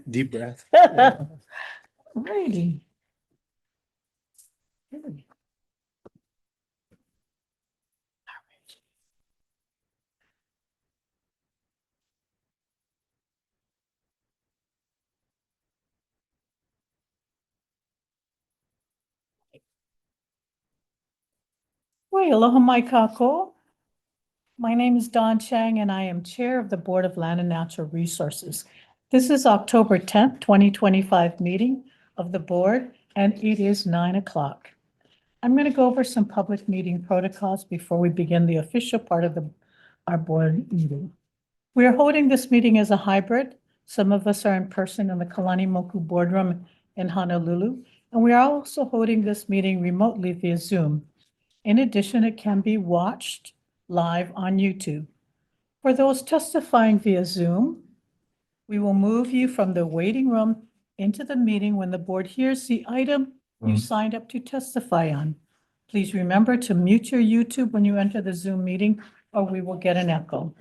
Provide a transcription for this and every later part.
Deep breath. Righty. Good. Well, aloha mai kako. My name is Dawn Chang, and I am Chair of the Board of Land and Natural Resources. This is October 10th, 2025 meeting of the board, and it is 9 o'clock. I'm going to go over some public meeting protocols before we begin the official part of our board meeting. We are holding this meeting as a hybrid. Some of us are in person in the Kalani Moku boardroom in Honolulu, and we are also holding this meeting remotely via Zoom. In addition, it can be watched live on YouTube. For those testifying via Zoom, we will move you from the waiting room into the meeting when the board hears the item you signed up to testify on. Please remember to mute your YouTube when you enter the Zoom meeting, or we will get an echo.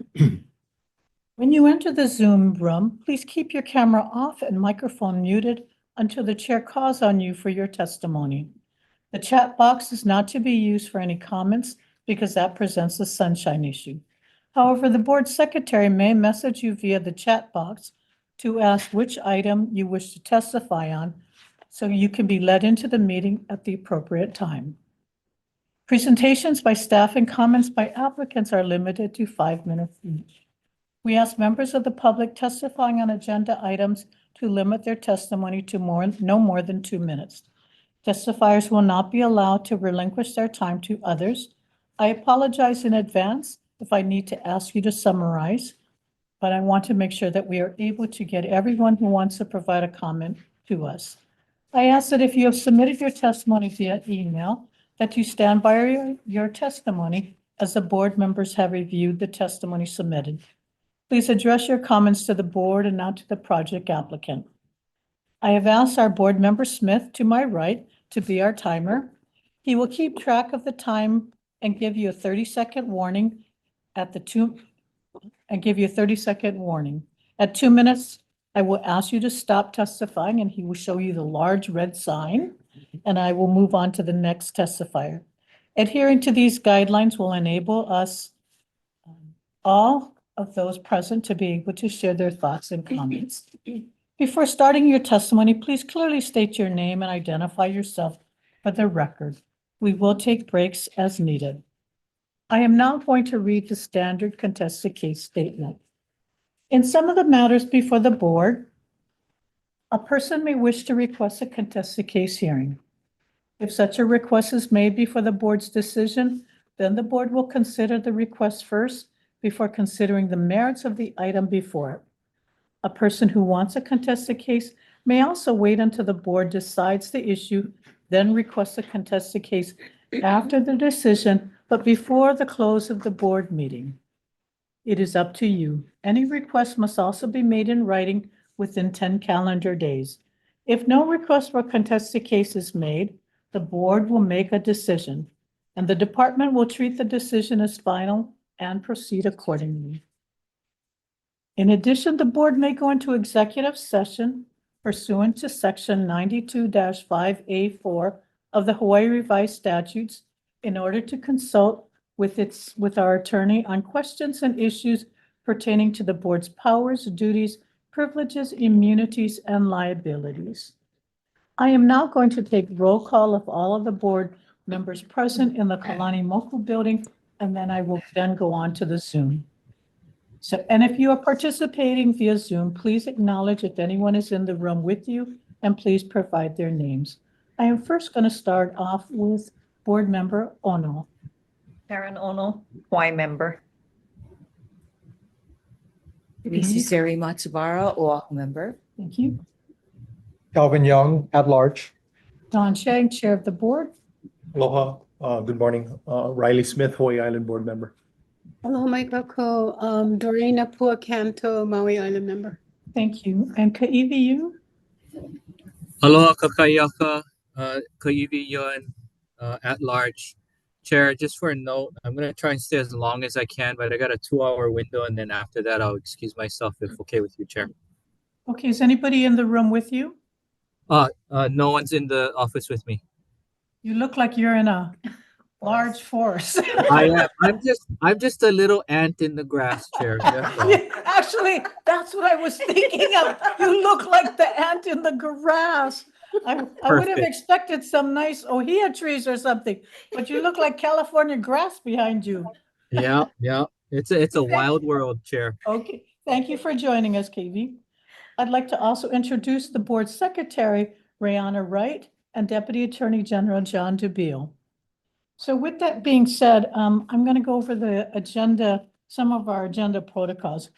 When you enter the Zoom room, please keep your camera off and microphone muted until the chair calls on you for your testimony. The chat box is not to be used for any comments because that presents a sunshine issue. However, the board secretary may message you via the chat box to ask which item you wish to testify on, so you can be led into the meeting at the appropriate time. Presentations by staff and comments by applicants are limited to 5 minutes each. We ask members of the public testifying on agenda items to limit their testimony to no more than 2 minutes. Testifiers will not be allowed to relinquish their time to others. I apologize in advance if I need to ask you to summarize, but I want to make sure that we are able to get everyone who wants to provide a comment to us. I ask that if you have submitted your testimony via email, that you stand by your testimony as the board members have reviewed the testimony submitted. Please address your comments to the board and not to the project applicant. I have asked our board member Smith to my right to be our timer. He will keep track of the time and give you a 30-second warning at the 2 At 2 minutes, I will ask you to stop testifying and he will show you the large red sign and I will move on to the next testifier. Adhering to these guidelines will enable us, all of those present, to be able to share their thoughts and comments. Before starting your testimony, please clearly state your name and identify yourself for the record. We will take breaks as needed. I am now going to read the standard contested case statement. In some of the matters before the board, a person may wish to request a contested case hearing. If such a request is made before the board's decision, then the board will consider the request first before considering the merits of the item before it. A person who wants a contested case may also wait until the board decides the issue, then request a contested case after the decision, but before the close of the board meeting. It is up to you. Any request must also be made in writing within 10 calendar days. If no request for contested case is made, the board will make a decision, and the department will treat the decision as final and proceed accordingly. In addition, the board may go into executive session pursuant to section 92-5A4 of the Hawaii Revised Statutes in order to consult with our attorney on questions and issues pertaining to the board's powers, duties, privileges, immunities, and liabilities. I am now going to take roll call of all of the board members present in the Kalani Moku building, and then I will then go on to the Zoom. So, and if you are participating via Zoom, please acknowledge if anyone is in the room with you, and please provide their names. I am first going to start off with board member Ono. Karen Ono, Y member. Sari Matsubara, Oahu member. Thank you. Calvin Young, at large. Don Chang, chair of the board. Aloha. Good morning. Riley Smith, Hawaii Island board member. Hello, Mike Oko. Doreen Apua Canto, Maui Island member. Thank you. And Ka'iwi, Aloha kakayaka, Ka'iwi Yun, at large. Chair, just for a note, I'm going to try and stay as long as I can, but I got a 2-hour window, and then after that, I'll excuse myself if okay with you, Chair. Okay, is anybody in the room with you? No one's in the office with me. You look like you're in a large forest. I am. I'm just a little ant in the grass, Chair. That's all. Yeah, actually, that's what I was thinking of. You look like the ant in the grass. I would have Perfect. expected some nice ohia trees or something, but you look like California grass behind you. Yeah, yeah. It's a wild world, Chair. Okay, thank you for joining us, KV. I'd like to also introduce the board secretary, Rayanna Wright, and Deputy Attorney General John Dubiel. So with that being said, I'm going to go over the agenda, some of our agenda protocols.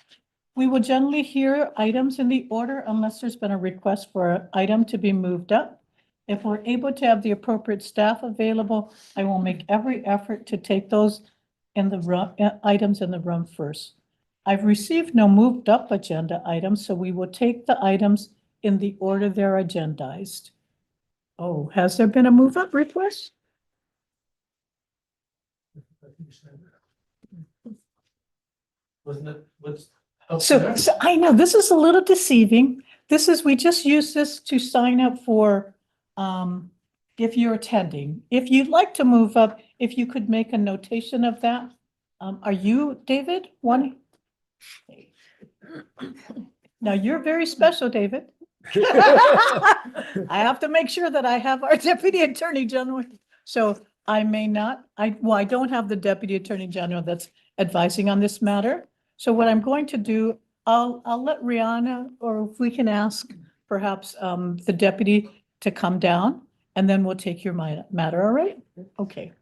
We will generally hear items in the order unless there's been a request for an item to be moved up. If we're able to have the appropriate staff available, I will make every effort to take those in the room, items in the room first. I've received no moved up agenda items, so we will take the items in the order they're agendized. Oh, has there been a move up request? Wasn't it, So I know this is a little deceiving. This is, we just use this to sign up for, if you're attending. If you'd like to move up, if you could make a notation of that. Are you, David, one? Now, you're very special, David. I have to make sure that I have our Deputy Attorney General. So I may not, I don't have the Deputy Attorney General that's advising on this matter. So what I'm going to do, I'll let Rihanna, or if we can ask perhaps the deputy to come down, and then we'll take your matter, all right? Okay.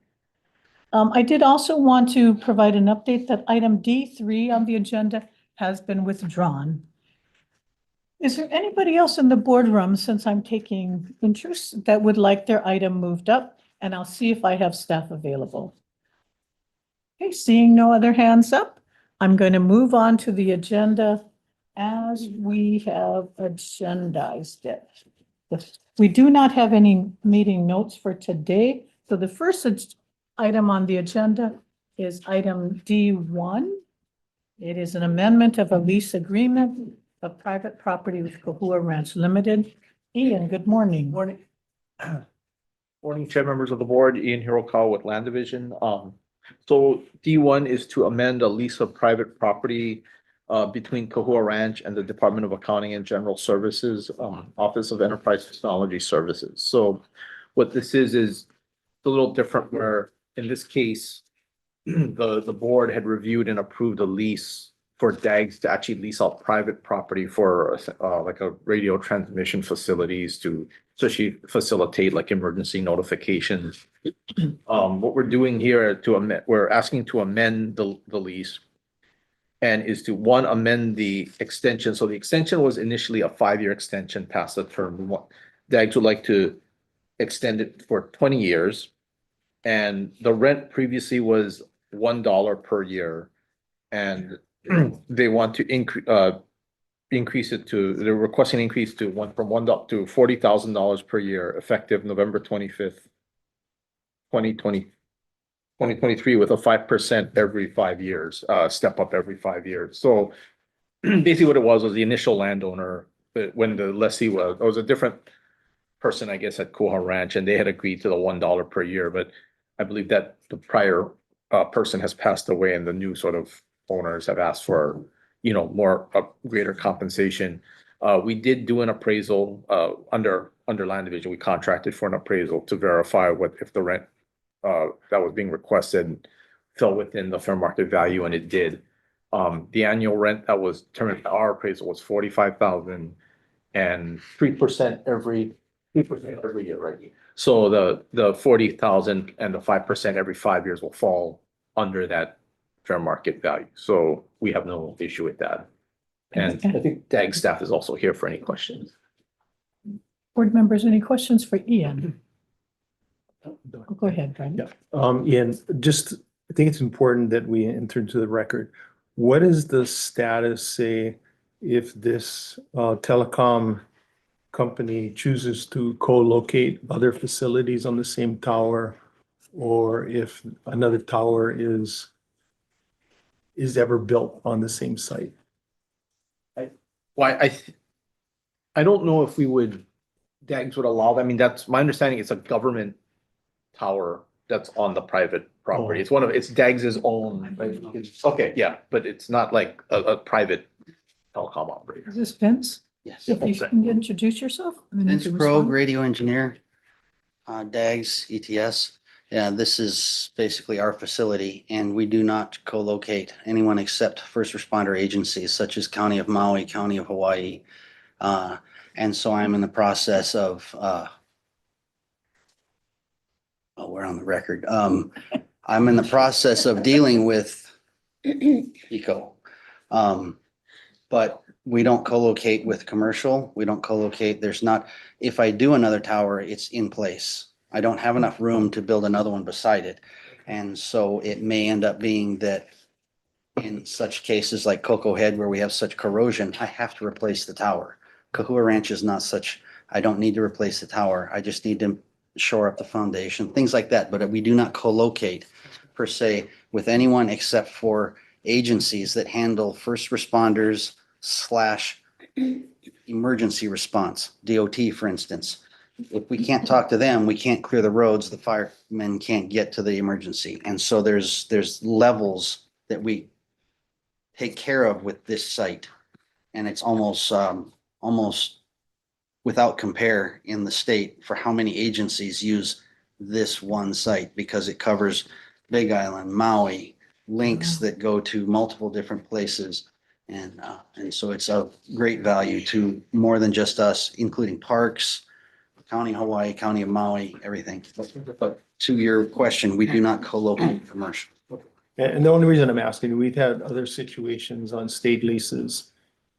I did also want to provide an update that item D3 on the agenda has been withdrawn. Is there anybody else in the boardroom, since I'm taking interest, that would like their item moved up? And I'll see if I have staff available. Okay, seeing no other hands up, I'm going to move on to the agenda as we have agendized it. We do not have any meeting notes for today. So the first item on the agenda is item D1. It is an amendment of a lease agreement of private property with Kahua Ranch Limited. Ian, good morning. Morning. Morning, Chair, members of the board, Ian Hirokawa with Land Division. So D1 is to amend a lease of private property between Kahua Ranch and the Department of Accounting and General Services, Office of Enterprise Technology Services. So what this is a little different where in this case, the board had reviewed and approved a lease for DAGs to actually lease out private property for like a radio transmission facilities to especially facilitate like emergency notifications. What we're doing here to amend, we're asking to amend the lease and is to one, amend the extension. So the extension was initially a 5-year extension past the term. DAGs would like to extend it for 20 years. And the rent previously was $1 per year. And they want to increase it to, they're requesting increase to from $1 to $40,000 per year, effective November 25th, 2023, with a 5% every 5 years, step up every 5 years. So basically what it was the initial landowner, but when the lessee was a different person, I guess, at Kahua Ranch, and they had agreed to the $1 per year, but I believe that the prior person has passed away and the new sort of owners have asked for, more, greater compensation. We did do an appraisal, under Land Division. We contracted for an appraisal to verify if the rent, that was being requested fell within the fair market value, and it did. The annual rent that was determined by our appraisal was $45,000 and 3% every year, right? So the 40,000 and the 5% every 5 years will fall under that fair market value. So we have no issue with that. And I think DAG staff is also here for any questions. Board members, any questions for Ian? Go ahead, Brandon. Yeah, Ian, I think it's important that we enter into the record. What is the status, say, if this telecom company chooses to co-locate other facilities on the same tower, or if another tower is ever built on the same site? I don't know if DAGs would allow, that. I mean, that's my understanding, it's a government tower that's on the private property. Oh. It's DAGs' own, right? Okay, yeah, but it's not like a private telecom operator. Is this Vince? Yes. If you can introduce yourself? and then you Vince can Krogh, respond. radio engineer, DAGS, ETS. Yeah, this is basically our facility and we do not co-locate anyone except first responder agencies such as County of Maui, County of Hawaii. And so I'm in the process of, we're on the record. I'm in the process of dealing with ECO. But we don't co-locate with commercial. We don't co-locate. There's not, if I do another tower, it's in place. I don't have enough room to build another one beside it. And so it may end up being that in such cases like Cocoa Head where we have such corrosion, I have to replace the tower. Kahua Ranch is not such, I don't need to replace the tower. I just need to shore up the foundation, things like that. But we do not co-locate per se with anyone except for agencies that handle first responders / emergency response, DOT, for instance. If we can't talk to them, we can't clear the roads, the firemen can't get to the emergency. And so there's levels that we take care of with this site. And it's almost without compare in the state for how many agencies use this one site because it covers Big Island, Maui, links that go to multiple different places. And so it's of great value to more than just us, including parks, County of Hawaii, County of Maui, everything. But to your question, we do not co-locate commercial. And the only reason I'm asking, we've had other situations on state leases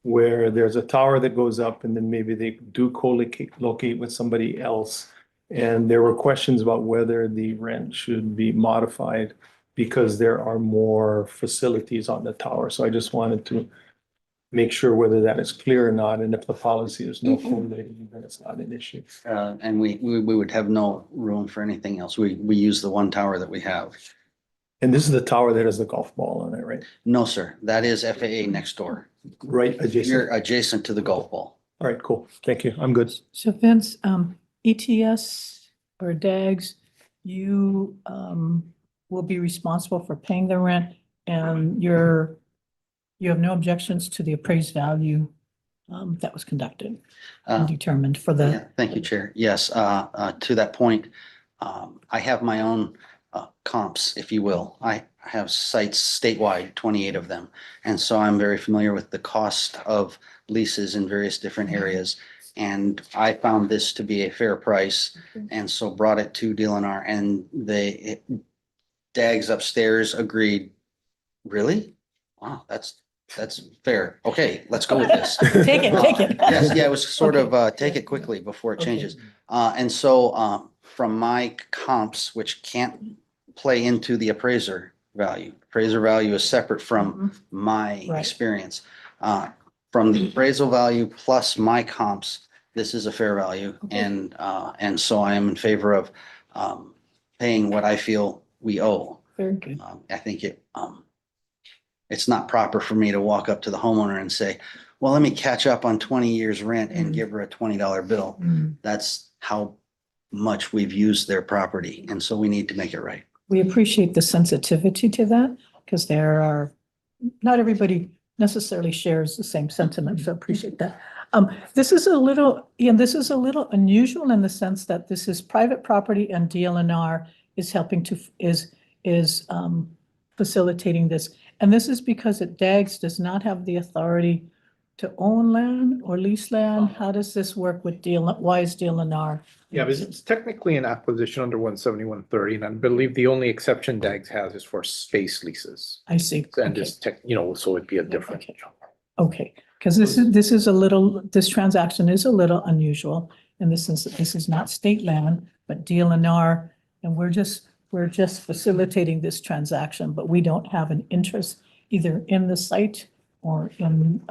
where there's a tower that goes up and then maybe they do co-locate with somebody else. And there were questions about whether the rent should be modified because there are more facilities on the tower. So I just wanted to make sure whether that is clear or not. And if the policy is no co-locating, then it's not an issue. And we would have no room for anything else. We use the one tower that we have. And this is the tower that has the golf ball on it, right? No, sir, that is FAA next door. Right You're adjacent. adjacent to the golf ball. All right, cool. Thank you. I'm good. So Vince, ETS or DAGs, you will be responsible for paying the rent and you have no objections to the appraised value that was conducted and Uh, determined for Yeah, the, thank you, Chair. Yes, to that point, I have my own comps, if you will. I have sites statewide, 28 of them. And so I'm very familiar with the cost of leases in various different areas. And I found this to be a fair price and so brought it to DLNR and DAGs upstairs agreed. Really? Wow, that's fair. Okay, let's go with this. take it. Yes, yeah, it was sort Okay. of, take it quickly before it Okay. changes. And so, from my comps, which can't play into the appraiser value is separate from my Right. experience. From the appraisal value plus my comps, this is a fair value. Okay. And so I am in favor of, paying what I feel we owe. Very good. I think it's not proper for me to walk up to the homeowner and say, well, let me catch up on 20 years rent and Mm. give her a $20 bill. Mm. That's how much we've used their property. And so we need to make it right. We appreciate the sensitivity to that because not everybody necessarily shares the same sentiment, so appreciate that. This is a little unusual in the sense that this is private property and DLNR is helping is facilitating this. And this is because DAGS does not have the authority to own land or lease land. How does this work with why is DLNR? Yeah, but it's technically an acquisition under 17130, and I believe the only exception DAGS has is for space leases. I see. And Okay. this so it'd be a different. Okay, because this transaction is a little unusual in the sense that this is not state land, but DLNR, and we're just facilitating this transaction, but we don't have an interest either in the site or in,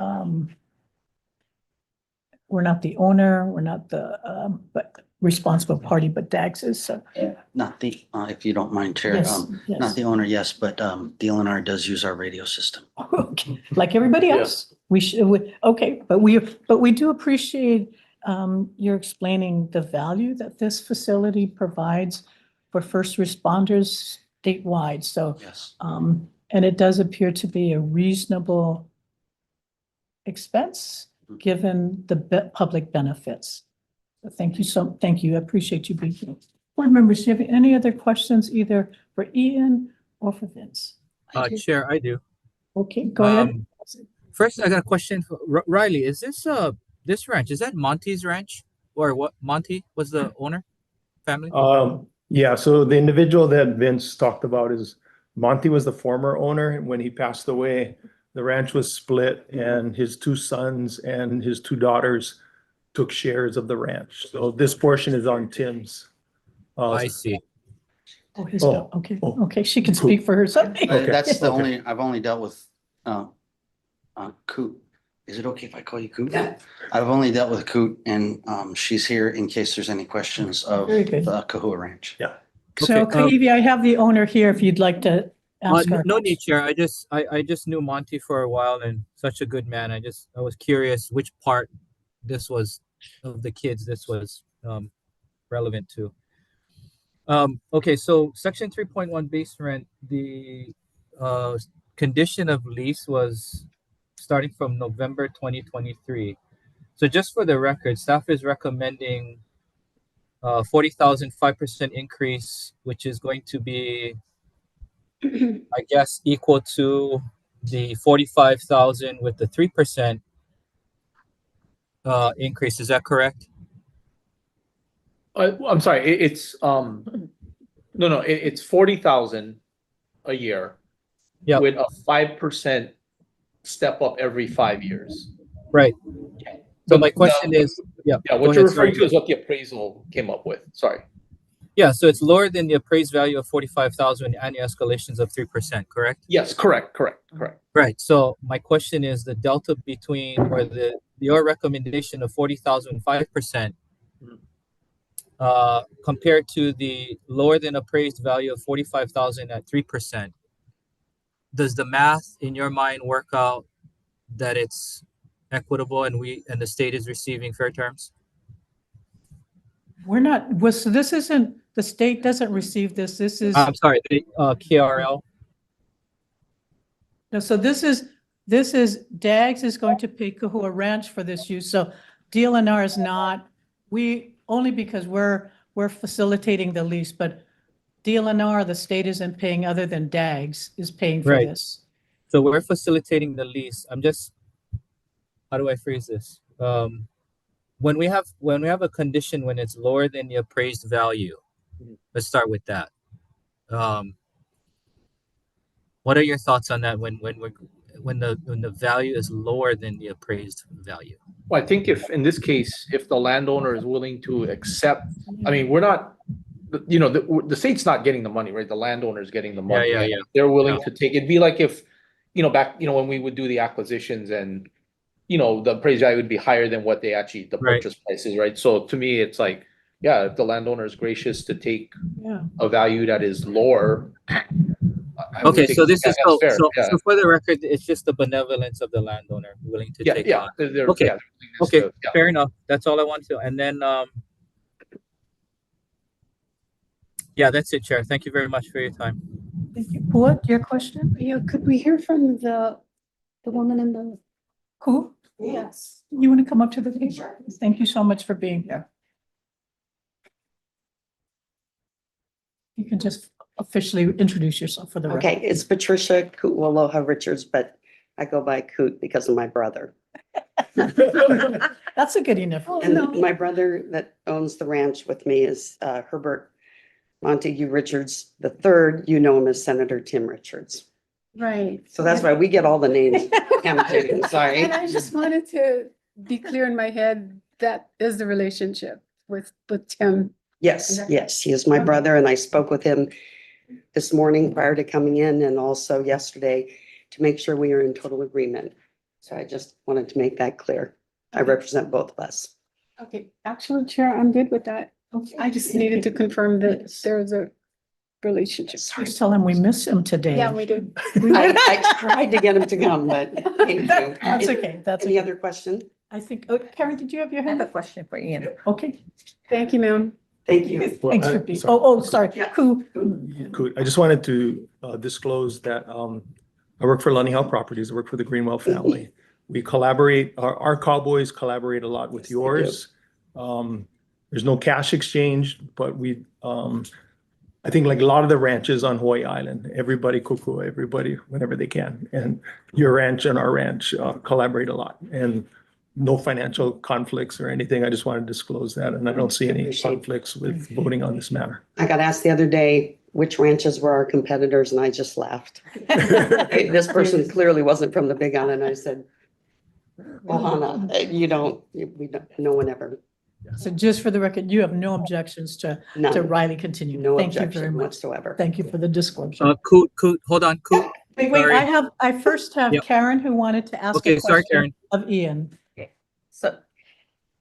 we're not the owner, we're not the, but responsible party, but DAGS is, so. Not the, if you don't mind, Chair, Yes, not yes. the owner, yes, but DLNR does use our radio system. Okay, like everybody else. We should, okay, but we do appreciate your explaining the value that this facility provides for first responders statewide. So, Yes. and it does appear to be a reasonable expense, given the public benefits. So thank you. I appreciate you being here. Board members, do you have any other questions either for Ian or for Vince? Chair, I do. Okay, go ahead. First, I got a question for Riley. Is this ranch, is that Monty's ranch? Or what, Monty was the owner, family? Yeah, so the individual that Vince talked about is Monty was the former owner. And when he passed away, the ranch was split and his two sons and his two daughters took shares of the ranch. So this portion is on Tim's. I see. Okay, she can speak for herself. Okay. That's the Okay. only, I've only dealt with, Coot. Is it okay if I call you Coot? Yeah. I've only dealt with Coot and, she's here in case there's any questions of Very good. the Kahua Ranch. So Okay, Kaivi, I have the owner here if you'd like to ask her. No need, Chair. I just knew Monty for a while and such a good man. I was curious which part this was of the kids this was relevant to. Okay, so section 3.1 base rent, the condition of lease was starting from November 2023. So just for the record, staff is recommending 40,000, 5% increase, which is going to be, I guess, equal to the 45,000 with the 3% increase. Is that correct? I'm sorry, it's, it's 40,000 a year. Yeah. With a 5% step up every 5 years. Right. So my question is, Yeah, go what you're ahead, sorry. referring to is what the appraisal came up with, sorry. Yeah, so it's lower than the appraised value of 45,000 and annual escalations of 3%, correct? Yes, correct. Right. So my question is the delta between or your recommendation of 40,000 5% compared to the lower than appraised value of 45,000 at 3%. Does the math in your mind work out that it's equitable and the state is receiving fair terms? We're not, so this isn't, the state doesn't receive this. This is, I'm sorry, the KRL. no, so this is DAGS is going to pay Kahua Ranch for this use. So DLNR is not, only because we're facilitating the lease, but DLNR, the state isn't paying other than DAGS is paying for Right. this. So we're facilitating the lease. How do I phrase this? When we have a condition when it's lower than the appraised value, let's start with that. What are your thoughts on that when the value is lower than the appraised value? Well, I think in this case, if the landowner is willing to accept, I mean, we're not, the state's not getting the money, right? The landowner is getting the money. Yeah. They're willing to take, it'd be like if, back, when we would do the acquisitions and, the appraised value would be higher than what the Right. purchase price is, right? So to me, it's like, yeah, if the landowner is gracious to take Yeah. a value that is lower. I would Okay, think so this is that's fair, yeah. so for the record, it's just the benevolence of the landowner willing to take on. Okay. They're willingness Okay, to- yeah. fair enough. That's all I want to. And then, yeah, that's it, Chair. Thank you very much for your time. Thank you. What, your question? Yeah, could we hear from the woman in the? Who? Yes. You want to come up to the picture? Thank you so much for being here. You can just officially introduce yourself for the record. Okay, it's Patricia Kualoha Richards, but I go by Coot because of my brother. That's a good enough. And my brother that owns the ranch with me is Herbert Montague Richards III. You know him as Senator Tim Richards. Right. So that's why we get all the names. I'm sorry. And I just wanted to be clear in my head, that is the relationship with Tim. Yes, yes, he is my brother, and I spoke with him this morning prior to coming in and also yesterday to make sure we are in total agreement. So I just wanted to make that clear. I represent both of us. Okay, actually, Chair, I'm good with that. I just needed to confirm that there's a relationship. Please tell him we miss him today. Yeah, we do. I tried to get him to come, but thank you. That's okay, that's Any okay. other question? I think, oh, Karen, did you have your I have hand a up? question for Ian. Okay. Thank you, ma'am. Thank you. Well, Thanks for I- being, sorry. sorry. Yeah. Who? Cool. I just wanted to disclose that I work for Lunny Health Properties. I work for the Greenwell family. We collaborate, our cowboys collaborate a lot with Yes, they do. yours. There's no cash exchange, but I think like a lot of the ranches on Hawaii Island, everybody cuckoo, everybody whenever they can. And your ranch and our ranch collaborate a lot, and no financial conflicts or anything. I just wanted to disclose that, and I don't see any Appreciate it. conflicts with voting on this matter. I got asked the other day which ranches were our competitors, and I just laughed. Hey, this person clearly wasn't from the Big Island. I said, Ohana, we don't, no one ever, So just for the record, you have no objections to none, Riley continuing. no Thank you very objection much. whatsoever. Thank you for the disclosure. Coot, hold on, Coot. Wait, sorry. I first have Yep. Karen who wanted to ask a Okay, sorry, question Karen. of Ian. So,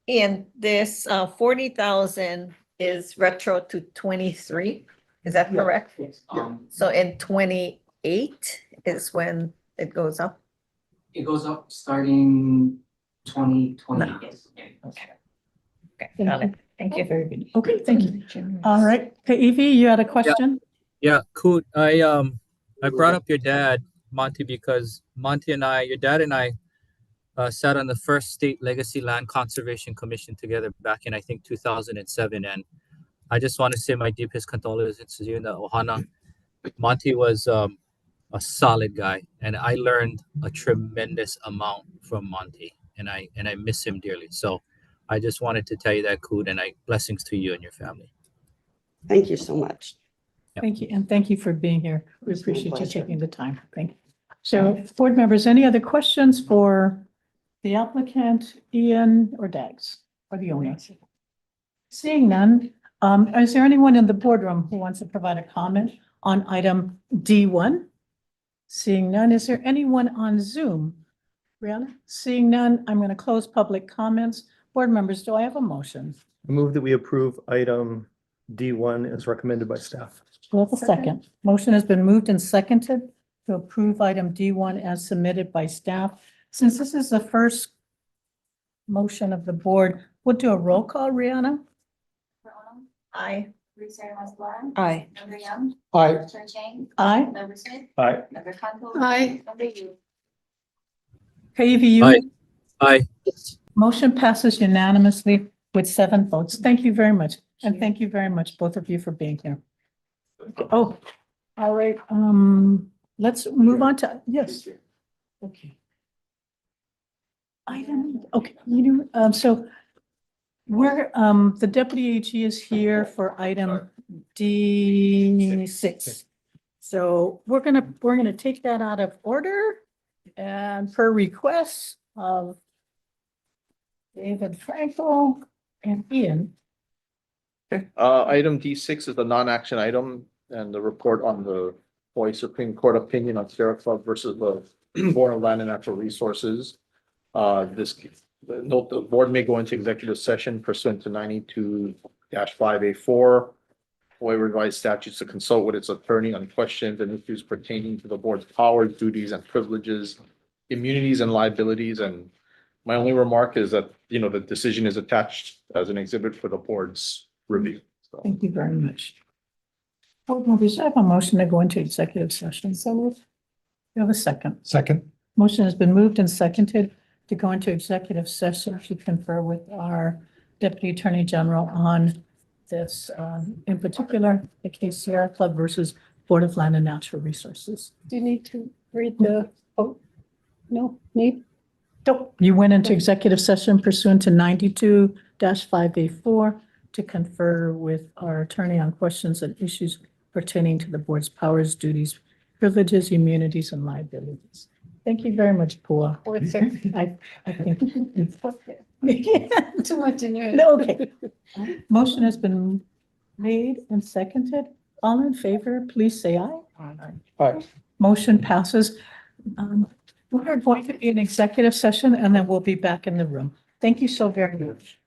Ian, this 40,000 is retro to 23, is that Yeah. correct? Yeah. So in 28 is when it goes up? It goes up starting 2020. Okay. Okay, got it. Thank you. Very good. Okay, thank you. All right. Okay, Evie, you had a question? Yeah, Coot, I brought up your dad, Monty, because Monty and your dad and I sat on the first state legacy land conservation commission together back in, I think, 2007. And I just want to say my deepest condolences to you in the Ohana. Monty was a solid guy, and I learned a tremendous amount from Monty, and I miss him dearly. So I just wanted to tell you that, Coot, and blessings to you and your family. Thank you so much. Thank you, and thank you for being here. We It's my appreciate you pleasure. taking the time. Thank you. So, board members, any other questions for the applicant, Ian or Dags, or the owner? Seeing none, is there anyone in the boardroom who wants to provide a comment on item D1? Seeing none, is there anyone on Zoom? Brianna? Seeing none, I'm going to close public comments. Board members, do I have a motion? I move that we approve item D1 as recommended by staff. Do I have a second? Motion has been moved and seconded to approve item D1 as submitted by staff. Since this is the first motion of the board, we'll do a roll call, Rihanna. Aye. Aye. Aye. Aye. Aye. Hi. Kavy, you? Aye. Aye. Motion passes unanimously with 7 votes. Thank you very much. And thank you very much, both of you, for being here. Oh, all right, let's move on to, yes. Okay. Okay, so we're, the deputy AG is here for item D6. So we're gonna take that out of order and per request of David Frankel and Ian. Okay, item D6 is the non-action item and the report on the Hawaii Supreme Court opinion on Sierra Club versus the Board of Land and Natural Resources. Note the board may go into executive session pursuant to 92-5A4. Hawaii revised statutes to consult with its attorney on questions and issues pertaining to the board's powers, duties, and privileges, immunities, and liabilities. And my only remark is that, the decision is attached as an exhibit for the board's review. So, Thank you very much. Board members, I have a motion to go into executive session. So moved. You have a second. Second. Motion has been moved and seconded to go into executive session to confer with our Deputy Attorney General on this, in particular, the case Sierra Club versus Board of Land and Natural Resources. Do you need to read the, no, need? Nope. You went into executive session pursuant to 92-5A4 to confer with our attorney on questions and issues pertaining to the board's powers, duties, privileges, immunities, and liabilities. Thank you very much, Pua. I think. Too much in your. No, okay. Motion has been made and seconded. All in favor, please say aye. Aye. Motion passes. We're going to be in executive session and then we'll be back in the room. Thank you so very much.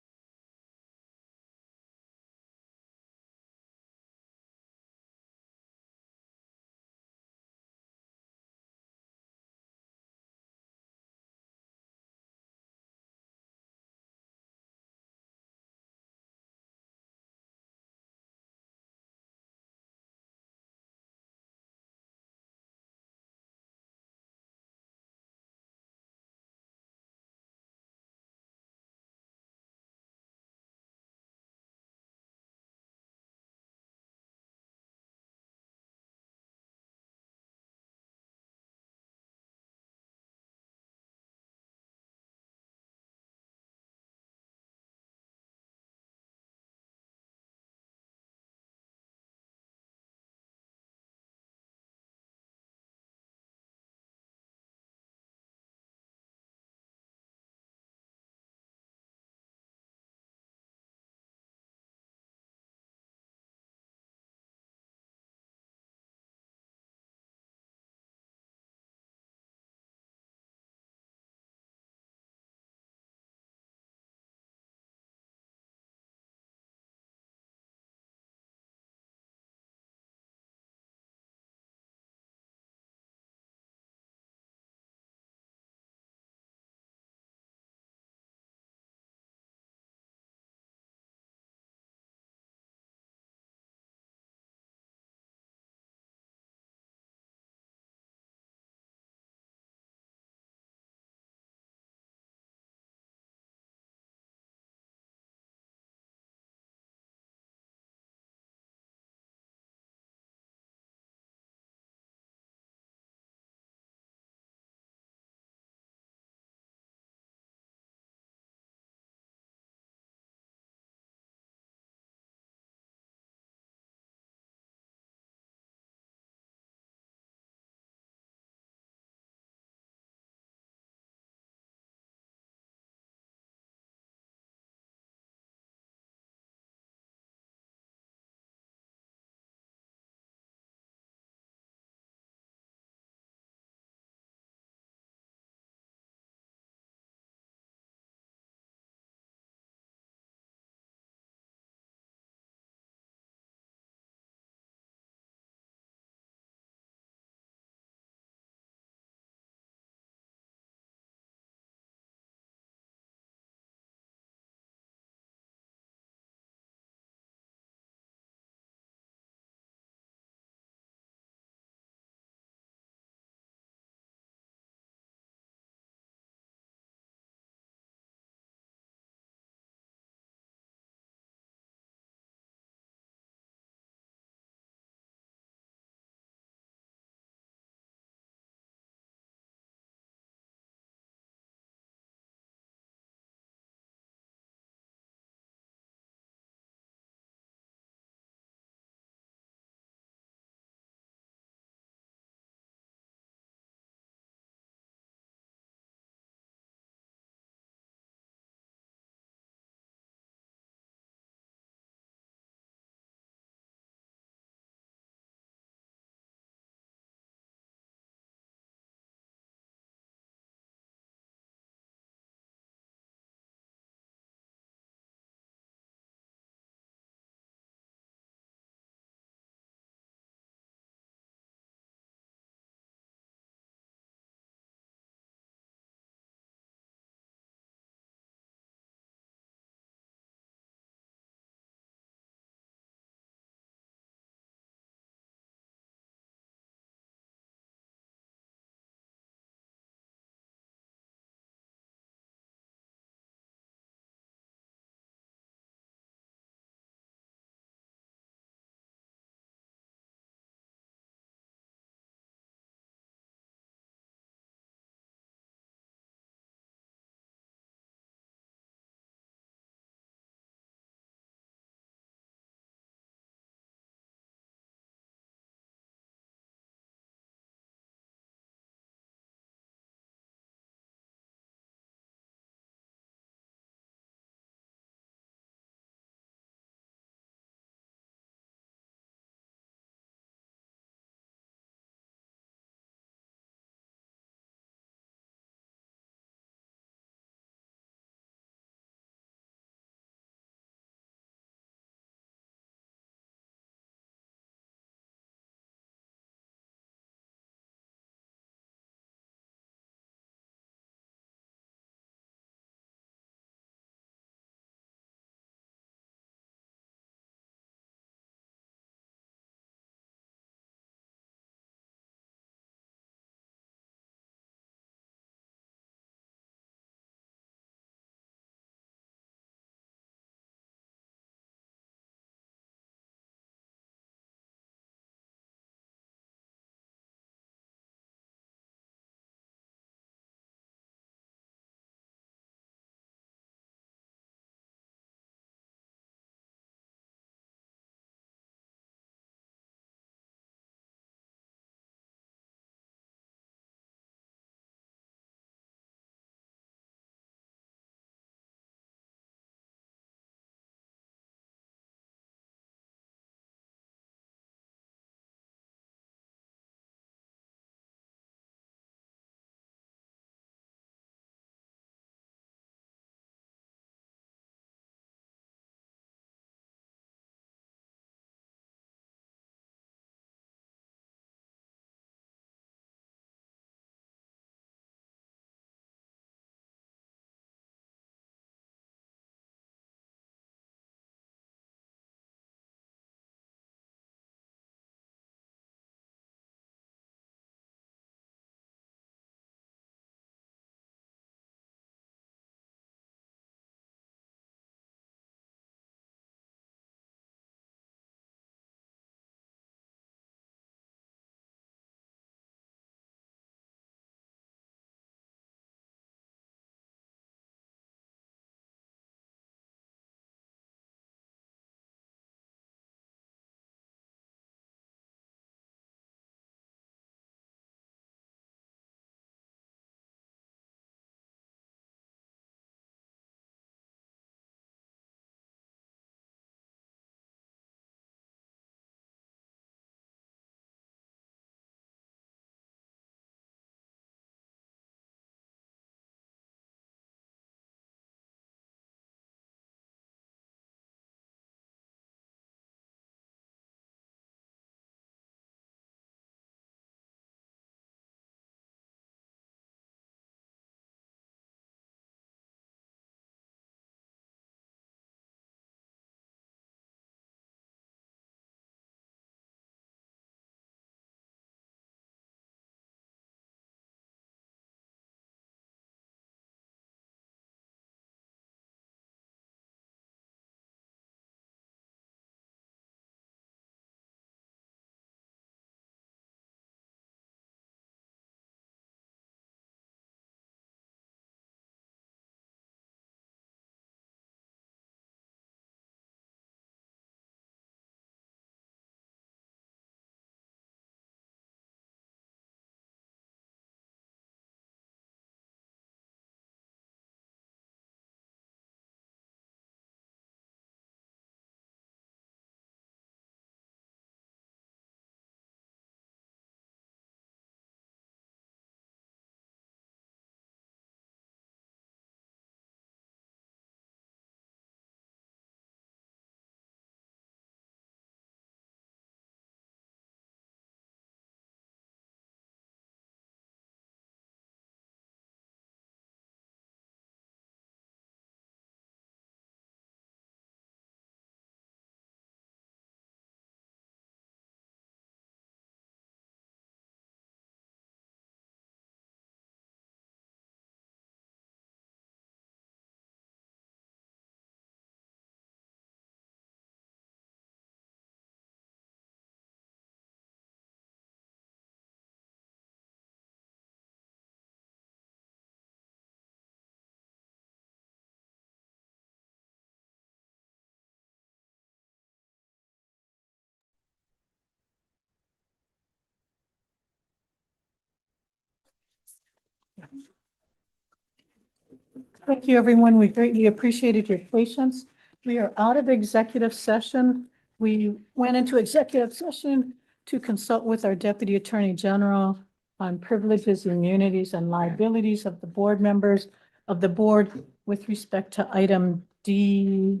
Thank you, everyone. We greatly appreciated your patience. We are out of executive session. We went into executive session to consult with our Deputy Attorney General on privileges, immunities, and liabilities of the board members of the board with respect to item D6.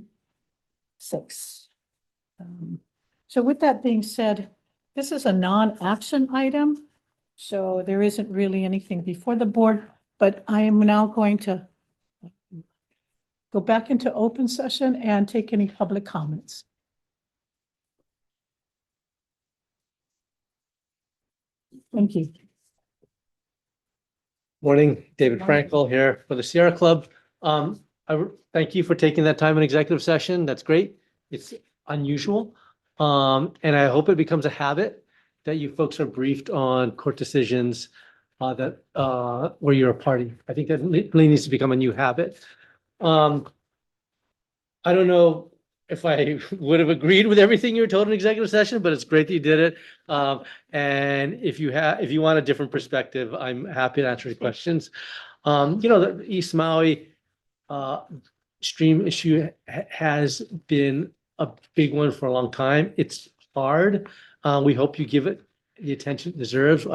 So with that being said, this is a non-action item, so there isn't really anything before the board, but I am now going to go back into open session and take any public comments. Thank you. Morning, David Frankel here for the Sierra Club. Thank you for taking that time in executive session. That's great. It's unusual. And I hope it becomes a habit that you folks are briefed on court decisions where you're a party. I think that really needs to become a new habit. I don't know if I would have agreed with everything you were told in executive session, but it's great that you did it. And if you want a different perspective, I'm happy to answer your questions. The East Maui stream issue has been a big one for a long time. It's hard. We hope you give it the attention it deserves.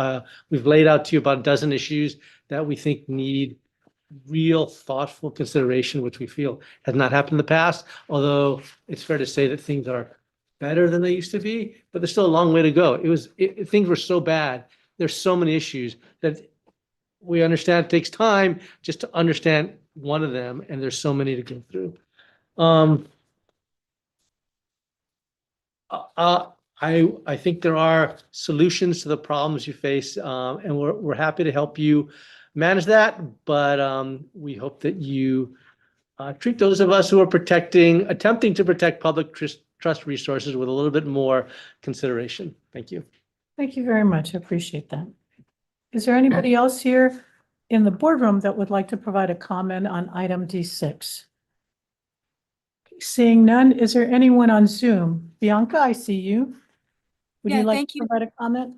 We've laid out to you about a dozen issues that we think need real thoughtful consideration, which we feel has not happened in the past, although it's fair to say that things are better than they used to be, but there's still a long way to go. Things were so bad. There's so many issues that we understand it takes time just to understand one of them, and there's so many to go through. I think there are solutions to the problems you face, and we're happy to help you manage that, but we hope that you treat those of us who are attempting to protect public trust resources with a little bit more consideration. Thank you. Thank you very much. I appreciate that. Is there anybody else here in the boardroom that would like to provide a comment on item D6? Seeing none, is there anyone on Zoom? Bianca, I see you. Would Yeah, you like thank to you. provide a comment?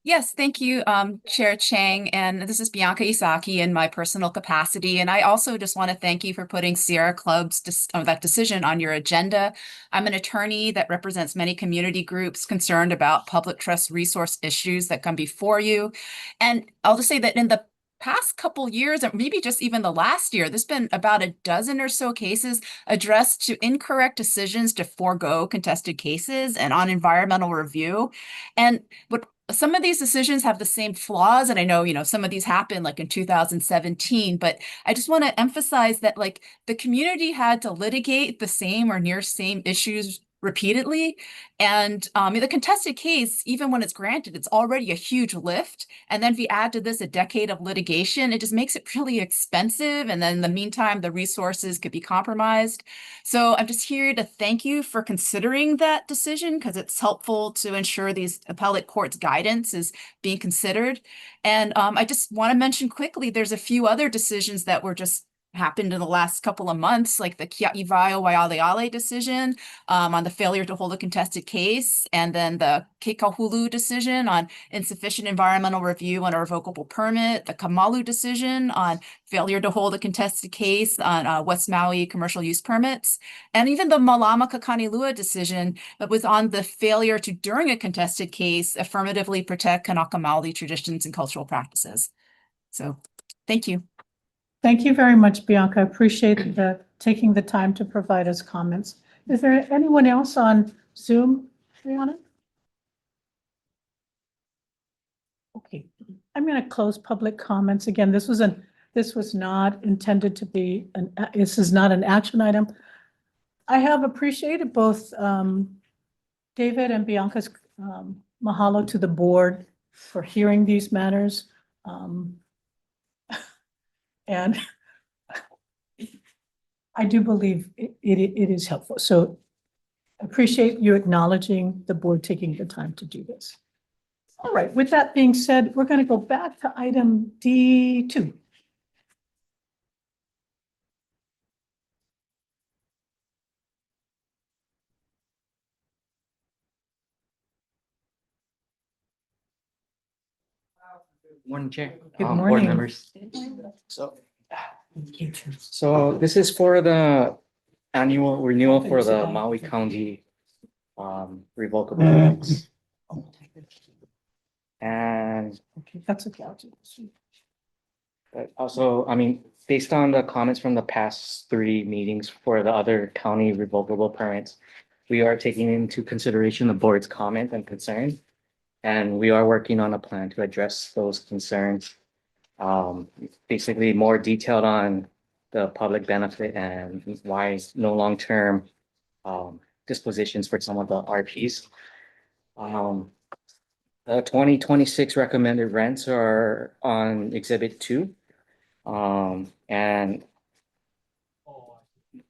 Yes, thank you, Chair Chang, and this is Bianca Isaki in my personal capacity. And I also just want to thank you for putting Sierra Club's that decision on your agenda. I'm an attorney that represents many community groups concerned about public trust resource issues that come before you. And I'll just say that in the past couple years, or maybe just even the last year, there's been about a dozen or so cases addressed to incorrect decisions to forego contested cases and on environmental review. And what some of these decisions have the same flaws, and I know, some of these happened like in 2017, but I just want to emphasize that like the community had to litigate the same or near same issues repeatedly. And in the contested case, even when it's granted, it's already a huge lift. And then if you add to this a decade of litigation, it just makes it really expensive. And then in the meantime, the resources could be compromised. So I'm just here to thank you for considering that decision, because it's helpful to ensure these appellate courts' guidance is being considered. And I just want to mention quickly, there's a few other decisions that were just happened in the last couple of months, like the Kia'iwaio Waialeale decision on the failure to hold a contested case, and then the Kekauhulu decision on insufficient environmental review on a revocable permit, the Kamalu decision on failure to hold a contested case on West Maui commercial use permits, and even the Malama Kakanilua decision that was on the failure to, during a contested case, affirmatively protect Kanaka Maoli traditions and cultural practices. So thank you. Thank you very much, Bianca. I appreciate taking the time to provide us comments. Is there anyone else on Zoom, Brianna? Okay, I'm going to close public comments. Again, this was not intended to be this is not an action item. I have appreciated both David and Bianca's mahalo to the board for hearing these matters. And I do believe it is helpful. So I appreciate you acknowledging the board taking the time to do this. All right, with that being said, we're going to go back to item D2. Morning, Chair. Good Board morning. members. So this is for the annual renewal for the Maui County revocable rights. And Okay, that's okay. I'll do this. but also, I mean, based on the comments from the past 3 meetings for the other county revocable permits, we are taking into consideration the board's comment and concern. And we are working on a plan to address those concerns. Basically more detailed on the public benefit and why no long-term dispositions for some of the RPs. The 2026 recommended rents are on Exhibit 2. And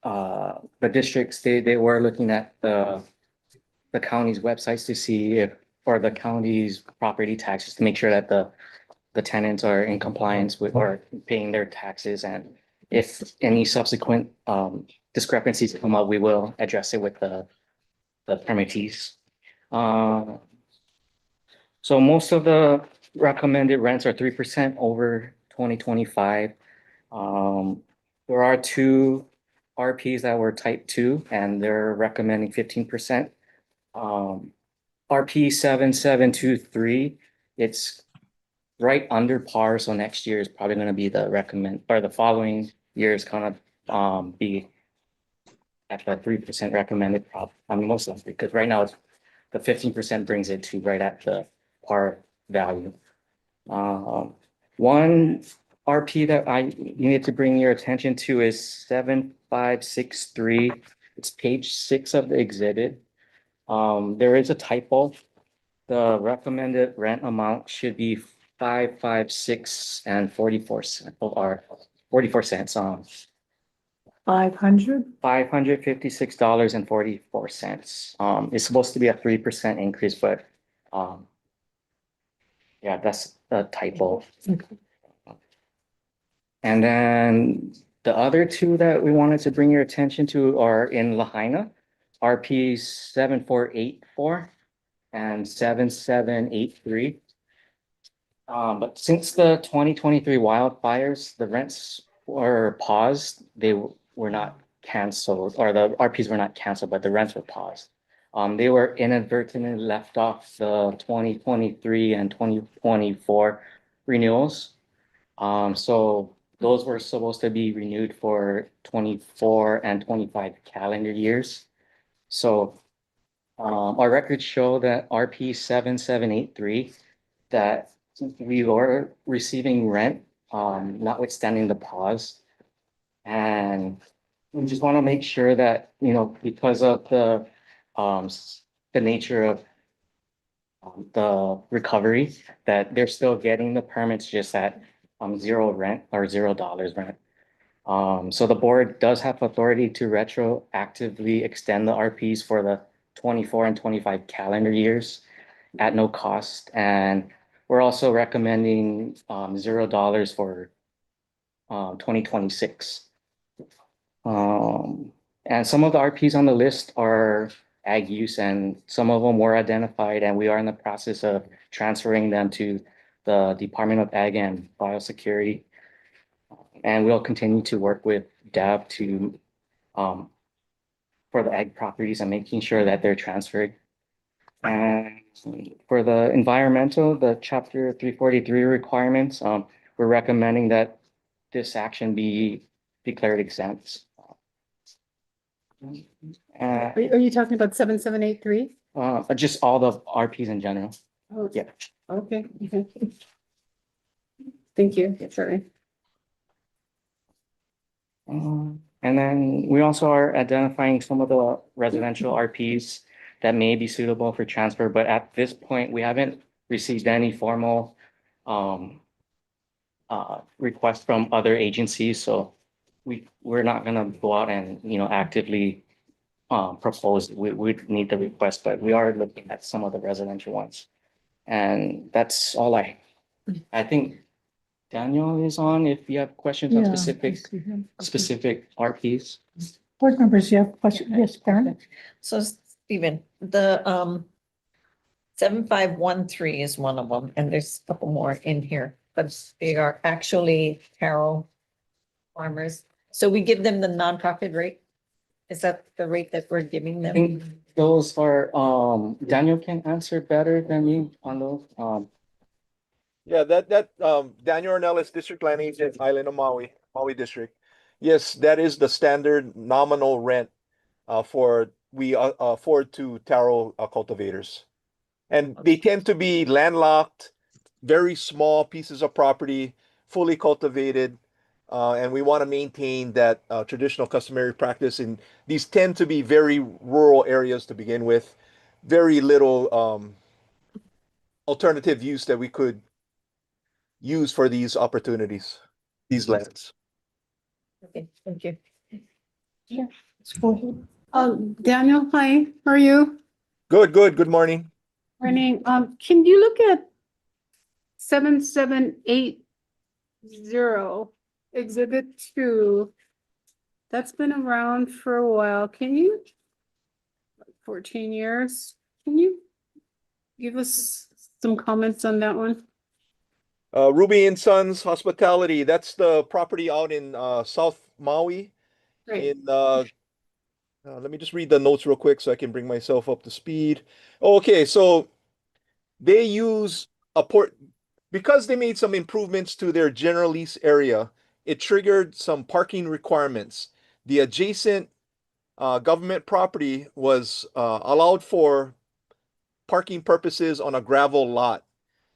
the districts, they were looking at the county's websites to see if, or the county's property taxes to make sure that the tenants are in compliance with or paying their taxes. And if any subsequent discrepancies come up, we will address it with the permittees. So most of the recommended rents are 3% over 2025. There are 2 RPs that were type 2 and they're recommending 15%. RP 7723, it's right under par, so next year is probably going to be the recommend, or the following year is going to be at the 3% recommended most of them, because right now it's the 15% brings it to right at the par value. One RP that I needed to bring your attention to is 7563. It's page 6 of the exhibit. There is a typo. The recommended rent amount should be 556 and 44 cents or 44 cents. 500? $556.44. It's supposed to be a 3% increase, but yeah, that's a typo. Okay. And then the other 2 that we wanted to bring your attention to are in Lahaina, RP 7484 and 7783. But since the 2023 wildfires, the rents were paused. They were not canceled, or the RPs were not canceled, but the rents were paused. They were inadvertently left off the 2023 and 2024 renewals. So those were supposed to be renewed for 24 and 25 calendar years. So our records show that RP 7783, that we were receiving rent, notwithstanding the pause. And we just want to make sure that, because of the nature of the recovery, that they're still getting the permits just at zero rent or $0 rent. So the board does have authority to retroactively extend the RPs for the 24 and 25 calendar years at no cost. And we're also recommending $0 for 2026. And some of the RPs on the list are ag use, and some of them were identified, and we are in the process of transferring them to the Department of Ag and Biosecurity. And we'll continue to work with DAB to for the ag properties and making sure that they're transferred. And for the environmental, the chapter 343 requirements, we're recommending that this action be declared exempt. Are you talking about 7783? Just all the RPs in general. Oh, Yeah. okay. Okay. Thank you. Sorry. And then we also are identifying some of the residential RPs that may be suitable for transfer, but at this point, we haven't received any formal request from other agencies, so we're not gonna go out and, actively propose. We'd need the request, but we are looking at some of the residential ones. And that's all I think Daniel is on if you have questions on Yeah, specific I see him. Okay. specific RPs. Board members, you have questions? Yes, Karen? So Stephen, the 7513 is one of them, and there's a couple more in here, but they are actually taro farmers. So we give them the nonprofit rate? Is that the rate that we're giving I think them? those are, Daniel can answer better than me on those. Yeah, Daniel Ornelas, District Land Agent, Island of Maui, Maui District. Yes, that is the standard nominal rent we afford to taro cultivators. And they tend to be landlocked, very small pieces of property, fully cultivated. And we want to maintain that traditional customary practice. And these tend to be very rural areas to begin with, very little alternative use that we could use for these opportunities, these lands. Okay, thank you. Let's go ahead. Daniel, hi, how are you? Good, good. Good morning. Morning. Can you look at 7780 Exhibit 2? That's been around for a while. Can you? 14 years. Can you give us some comments on that one? Ruby and Sons Hospitality, that's the property out in South Maui. Great. Let me just read the notes real quick so I can bring myself up to speed. Okay, so they use a port because they made some improvements to their general lease area. It triggered some parking requirements. The adjacent government property was allowed for parking purposes on a gravel lot.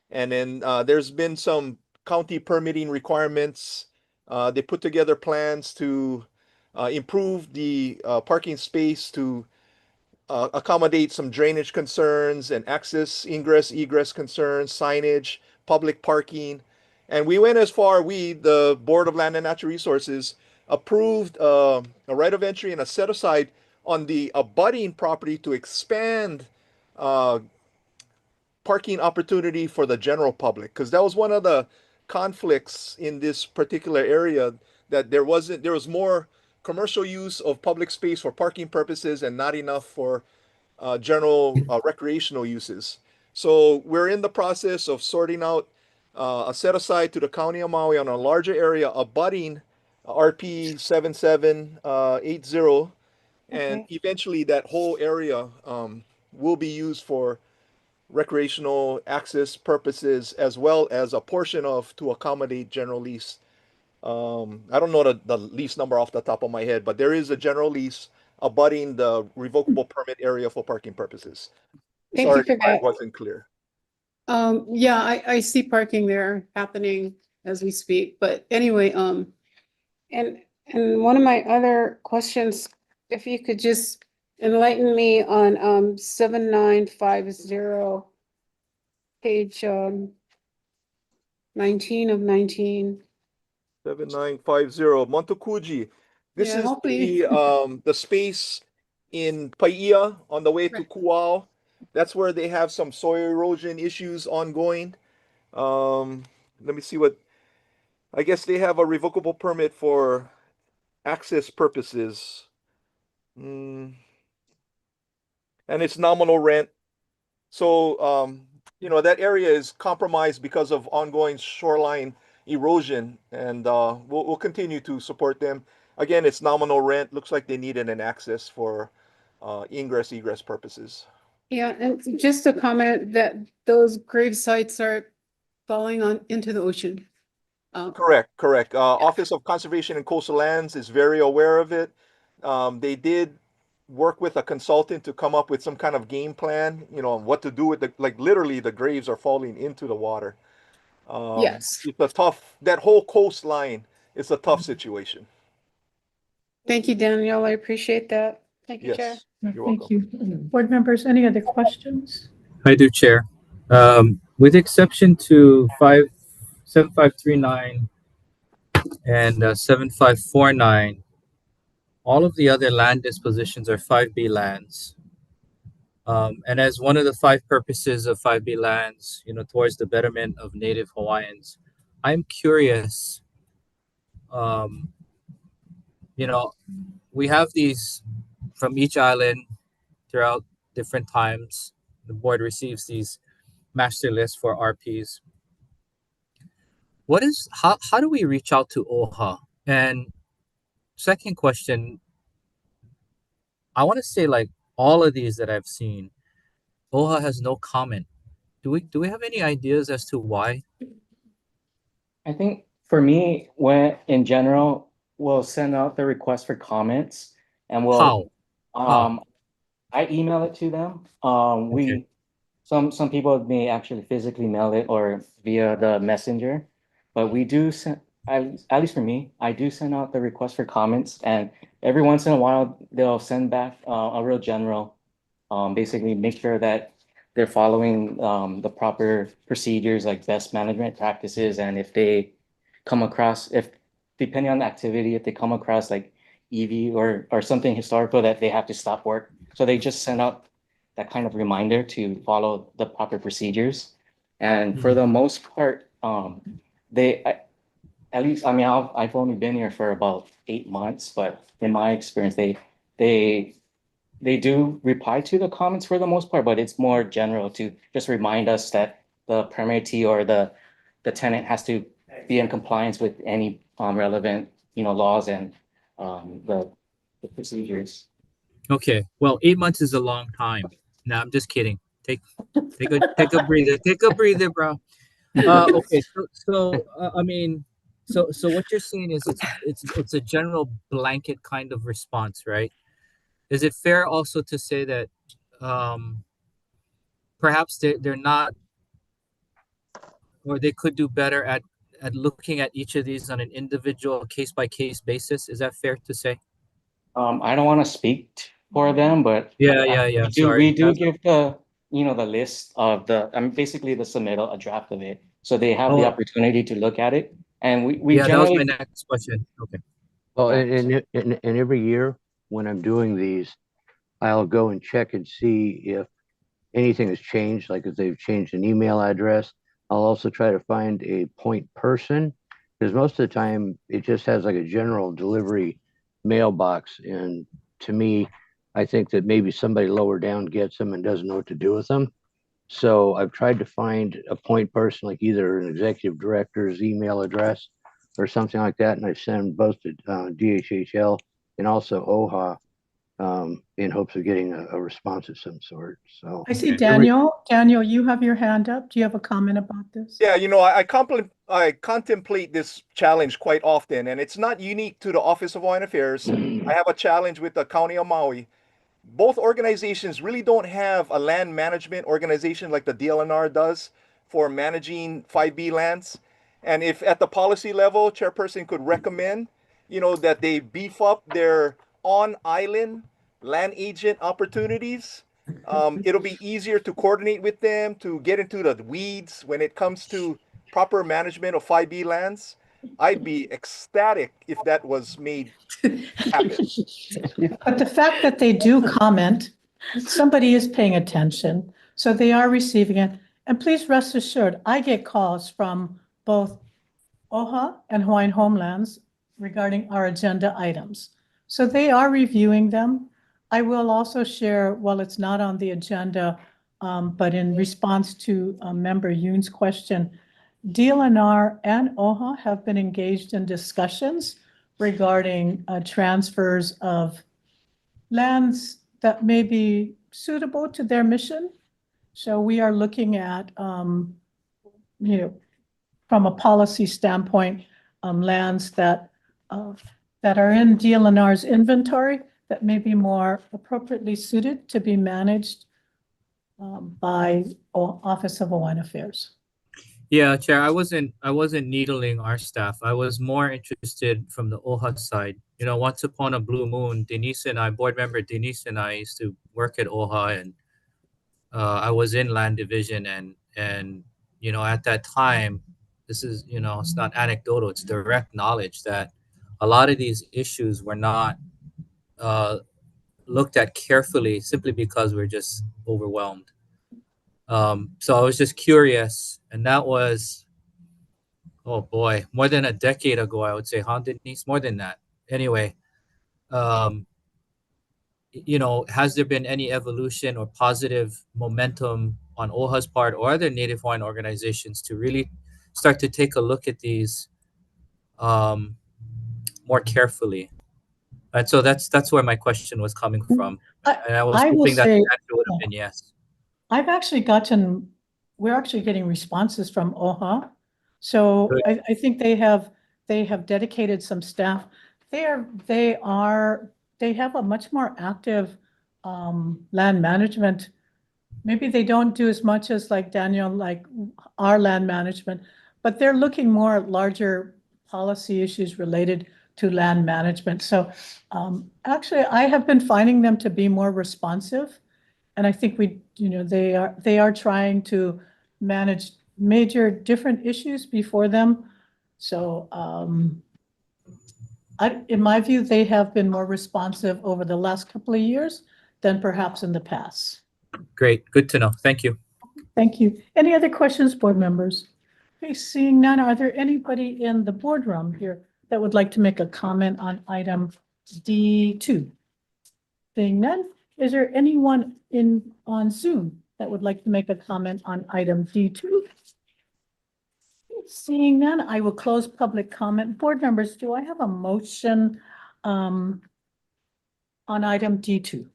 And then there's been some county permitting requirements. They put together plans to improve the parking space to accommodate some drainage concerns and access, ingress, egress concerns, signage, public parking. And we went as far, the Board of Land and Natural Resources, approved a right of entry and a set aside on the abutting property to expand parking opportunity for the general public, because that was one of the conflicts in this particular area, that there was more commercial use of public space for parking purposes and not enough for general recreational uses. So we're in the process of sorting out a set aside to the County of Maui on a larger area abutting RP 7780, and Okay. eventually that whole area will be used for recreational access purposes, as well as a portion to accommodate general lease. I don't know the lease number off the top of my head, but there is a general lease abutting the revocable permit area for parking purposes. Thank Sorry you for if I that. wasn't clear. Yeah, I see parking there happening as we speak, but anyway, and one of my other questions, if you could just enlighten me on 7950, page 19 of 19. 7950 Montokuji. This Yeah, is hopefully. the space in Paia on the way to Right. Kuau. That's where they have some soil erosion issues ongoing. Let me see what, I guess they have a revocable permit for access purposes. And it's nominal rent. So, that area is compromised because of ongoing shoreline erosion, and we'll continue to support them. Again, it's nominal rent. Looks like they needed an access for ingress, egress purposes. Yeah, and just a comment that those grave sites are falling into the ocean. Correct. Office of Conservation and Coastal Lands is very aware of it. They did work with a consultant to come up with some kind of game plan, what to do with literally the graves are falling into the water. Yes. It's that whole coastline is a tough situation. Thank you, Danielle. I appreciate that. Thank you, Chair. Yes, you're Thank welcome. you. Board members, any other questions? I do, Chair. With exception to 7539 and 7549, all of the other land dispositions are 5B lands. And as one of the 5 purposes of 5B lands, towards the betterment of Native Hawaiians, I'm curious, we have these from each island throughout different times. the board receives these master lists for RPs. How do we reach out to OHA? And second question, I want to say like all of these that I've seen, OHA has no comment. Do we have any ideas as to why? I think for me, when in general, we'll send out the request for comments and we'll, How? I email it to them. Okay. Some people may actually physically mail it or via the messenger, but we do send, at least for me, I do send out the request for comments, and every once in a while they'll send back a real general, basically make sure that they're following the proper procedures like best management practices, and if they come across, if depending on the activity, if they come across like EV or something historical that they have to stop work, so they just send out that kind of reminder to follow the proper procedures. And for the most part, at least, I mean, I've only been here for about 8 months, but in my experience, they do reply to the comments for the most part, but it's more general to just remind us that the permittee or the tenant has to be in compliance with any relevant, laws and the procedures. Okay. Well, 8 months is a long time. No, I'm just kidding. Take a breather. Take a breather, bro. Okay. I mean, so what you're saying is it's a general blanket kind of response, right? Is it fair also to say that perhaps they're not, or they could do better at looking at each of these on an individual case by case basis? Is that fair to say? I don't want to speak for them, but Yeah. we do Sorry. give the list of basically the submittal, a draft of it, so they have the Oh. opportunity to look at it. And we Yeah, that was my generally, next question. Okay. Well, Yeah. and every year when I'm doing these, I'll go and check and see if anything has changed, like if they've changed an email address. I'll also try to find a point person, because most of the time it just has like a general delivery mailbox. And to me, I think that maybe somebody lower down gets them and doesn't know what to do with them. So I've tried to find a point person, like either an executive director's email address or something like that. And I send both to DHHL and also OHA in hopes of getting a response of some sort. So I see Daniel. Daniel, you have your hand up. Do you have a comment about this? Yeah, I contemplate this challenge quite often, and it's not unique to the Office of Hawaiian Affairs. I have a challenge with the County of Maui. Both organizations really don't have a land management organization like the DLNR does for managing 5B lands. And if at the policy level, chairperson could recommend, that they beef up their on-island land agent opportunities, it'll be easier to coordinate with them, to get into the weeds when it comes to proper management of 5B lands. I'd be ecstatic if that was made happen. But the fact that they do comment, somebody is paying attention, so they are receiving it. And please rest assured, I get calls from both OHA and Hawaiian Homelands regarding our agenda items. So they are reviewing them. I will also share, while it's not on the agenda, but in response to Member Yoon's question, DLNR and OHA have been engaged in discussions regarding transfers of lands that may be suitable to their mission. So we are looking at, from a policy standpoint, lands that are in DLNR's inventory that may be more appropriately suited to be managed by Office of Hawaiian Affairs. Yeah, Chair, I wasn't needling our staff. I was more interested from the OHA side. Once upon a blue moon, board member Denise and I used to work at OHA, and I was in land division, and at that time, this is, it's not anecdotal, it's direct knowledge that a lot of these issues were not looked at carefully simply because we're just overwhelmed. So I was just curious, and that was, oh boy, more than a decade ago, I would say, huh, Denise? More than that. Anyway, you know, has there been any evolution or positive momentum on OHA's part or other Native Hawaiian organizations to really start to take a look at these more carefully? And so that's where my question was coming from. And I was I will hoping that say, the answer would have been yes. we're actually getting responses from OHA. So Good. I think they have dedicated some staff. They have a much more active land management. Maybe they don't do as much as like Daniel, like our land management, but they're looking more at larger policy issues related to land management. So actually, I have been finding them to be more responsive. And I think they are trying to manage major different issues before them. So in my view, they have been more responsive over the last couple of years than perhaps in the past. Great. Good to know. Thank you. Thank you. Any other questions, board members? Okay, seeing none, are there anybody in the boardroom here that would like to make a comment on item D2? Seeing none, is there anyone on Zoom that would like to make a comment on item D2? Seeing none, I will close public comment. Board members, do I have a motion on item D2?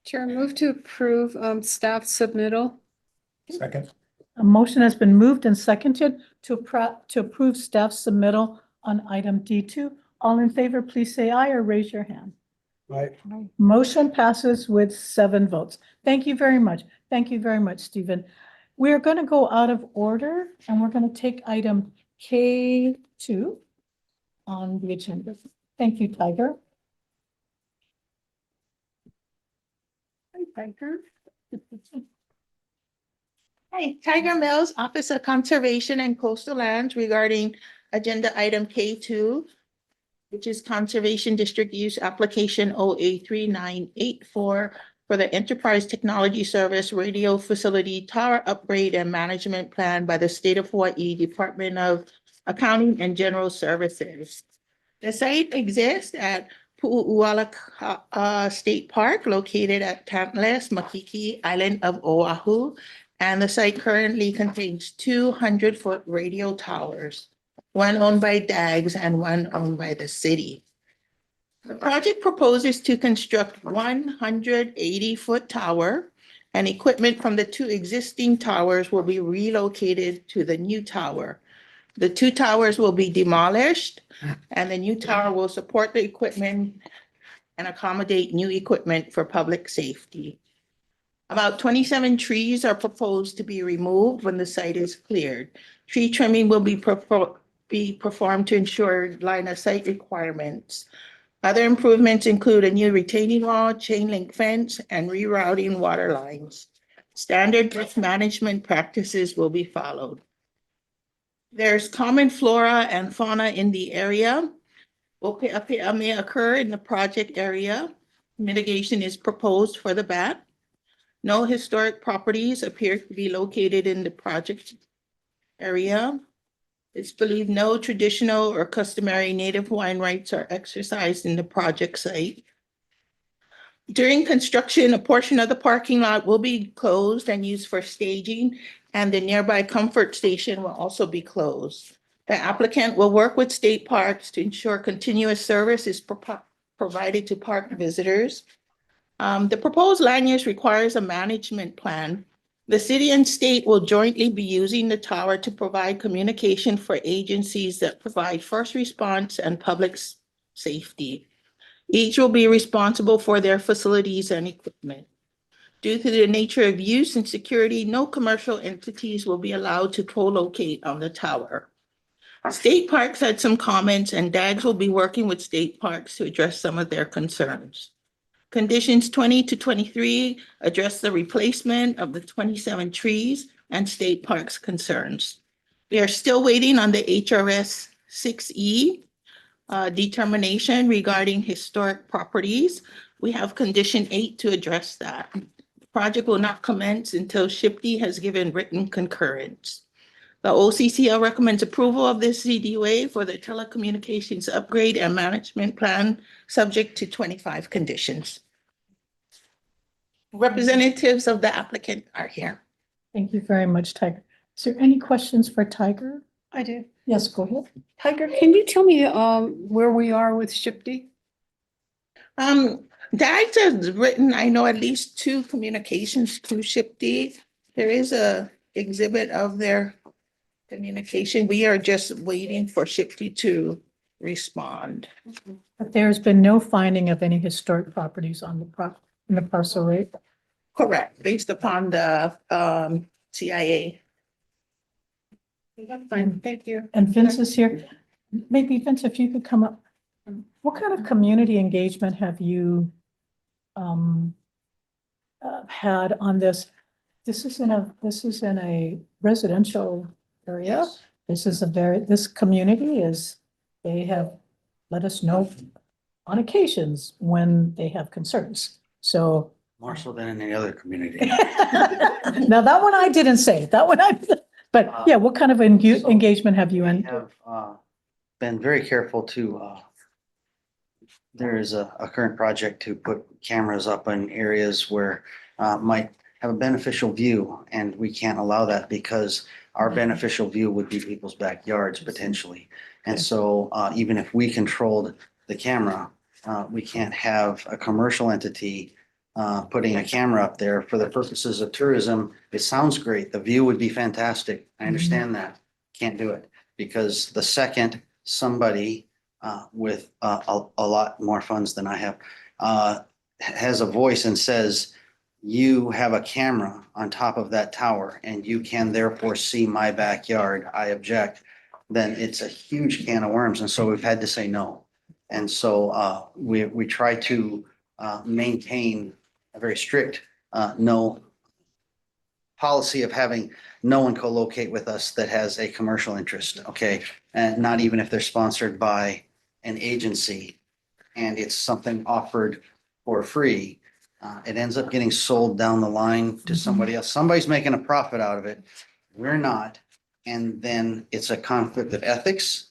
Chair, move to approve staff submittal. Second. A motion has been moved and seconded to approve staff submittal on item D2. All in favor, please say aye or raise your hand. Aye. Motion passes with 7 votes. Thank you very much. Thank you very much, Stephen. We're going to go out of order and we're going to take item K2 on the agenda. Thank you, Tiger. Hi, Tiger. Hi, Tiger Mills, Office of Conservation and Coastal Lands regarding agenda item K2, which is Conservation District Use Application OA3984 for the Enterprise Technology Service Radio Facility Tower Upgrade and Management Plan by the State of Hawaii Department of Accounting and General Services. The site exists at Pu'u'uala State Park, located at Tantalus, Makiki Island of Oahu, and the site currently contains 200-foot radio towers, one owned by DAGS and one owned by the city. The project proposes to construct 180-foot tower, and equipment from the 2 existing towers will be relocated to the new tower. The 2 towers will be demolished, and the new tower will support the equipment and accommodate new equipment for public safety. About 27 trees are proposed to be removed when the site is cleared. Tree trimming will be performed to ensure line of sight requirements. Other improvements include a new retaining wall, chain link fence, and rerouting water lines. Standard risk management practices will be followed. There's common flora and fauna in the area. Ope'apea may occur in the project area. Mitigation is proposed for the bat. No historic properties appear to be located in the project area. It's believed no traditional or customary Native Hawaiian rights are exercised in the project site. During construction, a portion of the parking lot will be closed and used for staging, and the nearby comfort station will also be closed. The applicant will work with state parks to ensure continuous service is provided to park visitors. The proposed land use requires a management plan. The city and state will jointly be using the tower to provide communication for agencies that provide first response and public safety. Each will be responsible for their facilities and equipment. Due to the nature of use and security, no commercial entities will be allowed to co-locate on the tower. State Parks had some comments, and DAGS will be working with State Parks to address some of their concerns. Conditions 20 to 23 address the replacement of the 27 trees and State Parks concerns. We are still waiting on the HRS 6E determination regarding historic properties. We have condition 8 to address that. The project will not commence until SHPD has given written concurrence. The OCCL recommends approval of this CDUA for the telecommunications upgrade and management plan, subject to 25 conditions. representatives of the applicant are here. Thank you very much, Tiger. Is there any questions for Tiger? I do. Yes, go ahead. Tiger, can you tell me, where we are with Shipty? Dax has written, I know, at least 2 communications to SHPD. There is a exhibit of their communication. We are just waiting for SHPD to respond. But there's been no finding of any historic properties on in the parcel, right? Correct, based upon the CIA. That's fine, thank you. And Vince is here. Maybe Vince, if you could come up. What kind of community engagement have you had on this? This is in a residential area. This community they have let us know on occasions when they have concerns. So More so than any other community. now that one I didn't say, but yeah, what kind of engagement have you We in? have been very careful to, there is a current project to put cameras up in areas where might have a beneficial view, and we can't allow that because our beneficial view would be people's backyards potentially. And so even if we controlled the camera, we can't have a commercial entity putting a camera up there for the purposes of tourism. It sounds great. The view would be fantastic. I understand that. Can't do it because the second somebody with a lot more funds than I have has a voice and says, you have a camera on top of that tower and you can therefore see my backyard, I object, then it's a huge can of worms. And so we've had to say no. And so we try to maintain a very strict no policy of having no one co-locate with us that has a commercial interest, okay? And not even if they're sponsored by an agency and it's something offered for free. It ends up getting sold down the line to somebody else. Somebody's making a profit out of it. We're not. And then it's a conflict of ethics.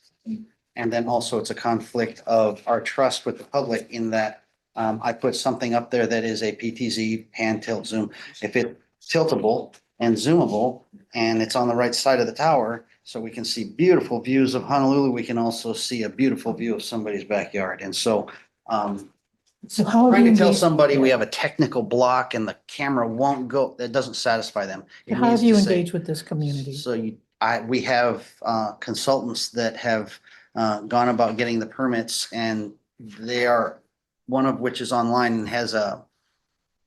And then also it's a conflict of our trust with the public in that I put something up there that is a PTZ hand tilt zoom. If it's tiltable and zoomable and it's on the right side of the tower, so we can see beautiful views of Honolulu, we can also see a beautiful view of somebody's backyard. And so So how have trying you to tell engaged- somebody we have a technical block and the camera won't go, that doesn't satisfy them. It How have needs you to say- engaged with this community? So we have consultants that have gone about getting the permits, and they are, one of which is online and has a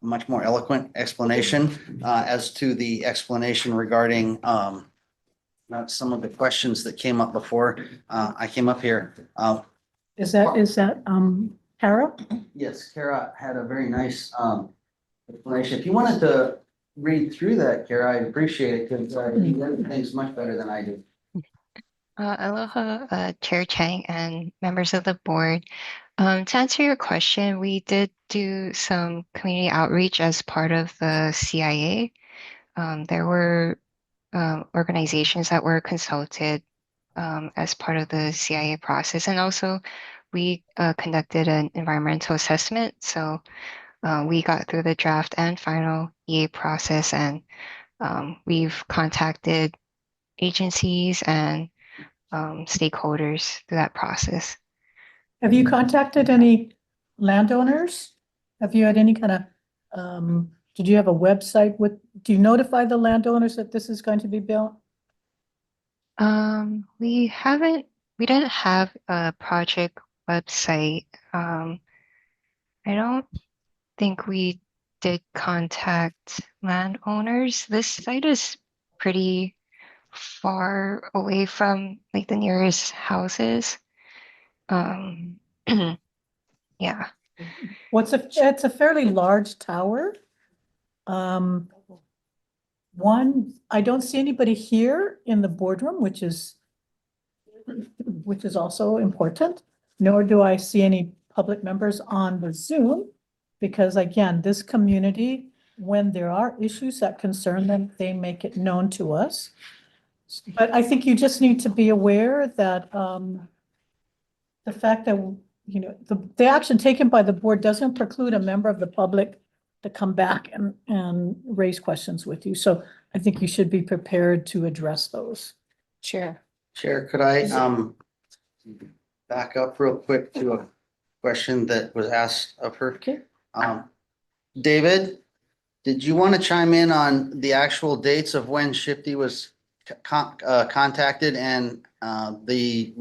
much more eloquent explanation as to the explanation regarding some of the questions that came up before I came up here. Is that Kara? Yes, Kara had a very nice explanation. If you wanted to read through that, Kara, I'd appreciate it because you learn things much better than I do. Aloha, Chair Chang and members of the board. To answer your question, we did do some community outreach as part of the CIA. There were organizations that were consulted as part of the CIA process. And also we conducted an environmental assessment. So we got through the draft and final EA process, and we've contacted agencies and stakeholders through that process. Have you contacted any landowners? Have you had any kind of, did you have a website do you notify the landowners that this is going to be built? We didn't have a project website. I don't think we did contact landowners. This site is pretty far away from like the nearest houses. Yeah. It's a fairly large tower. I don't see anybody here in the boardroom, which is also important, nor do I see any public members on the Zoom, because again, this community, when there are issues that concern them, they make it known to us. But I think you just need to be aware that the fact that, the action taken by the board doesn't preclude a member of the public to come back and raise questions with you. So I think you should be prepared to address those. Chair. Chair, could I back up real quick to a question that was asked of her? Okay. David, did you want to chime in on the actual dates of when Shifty was contacted and the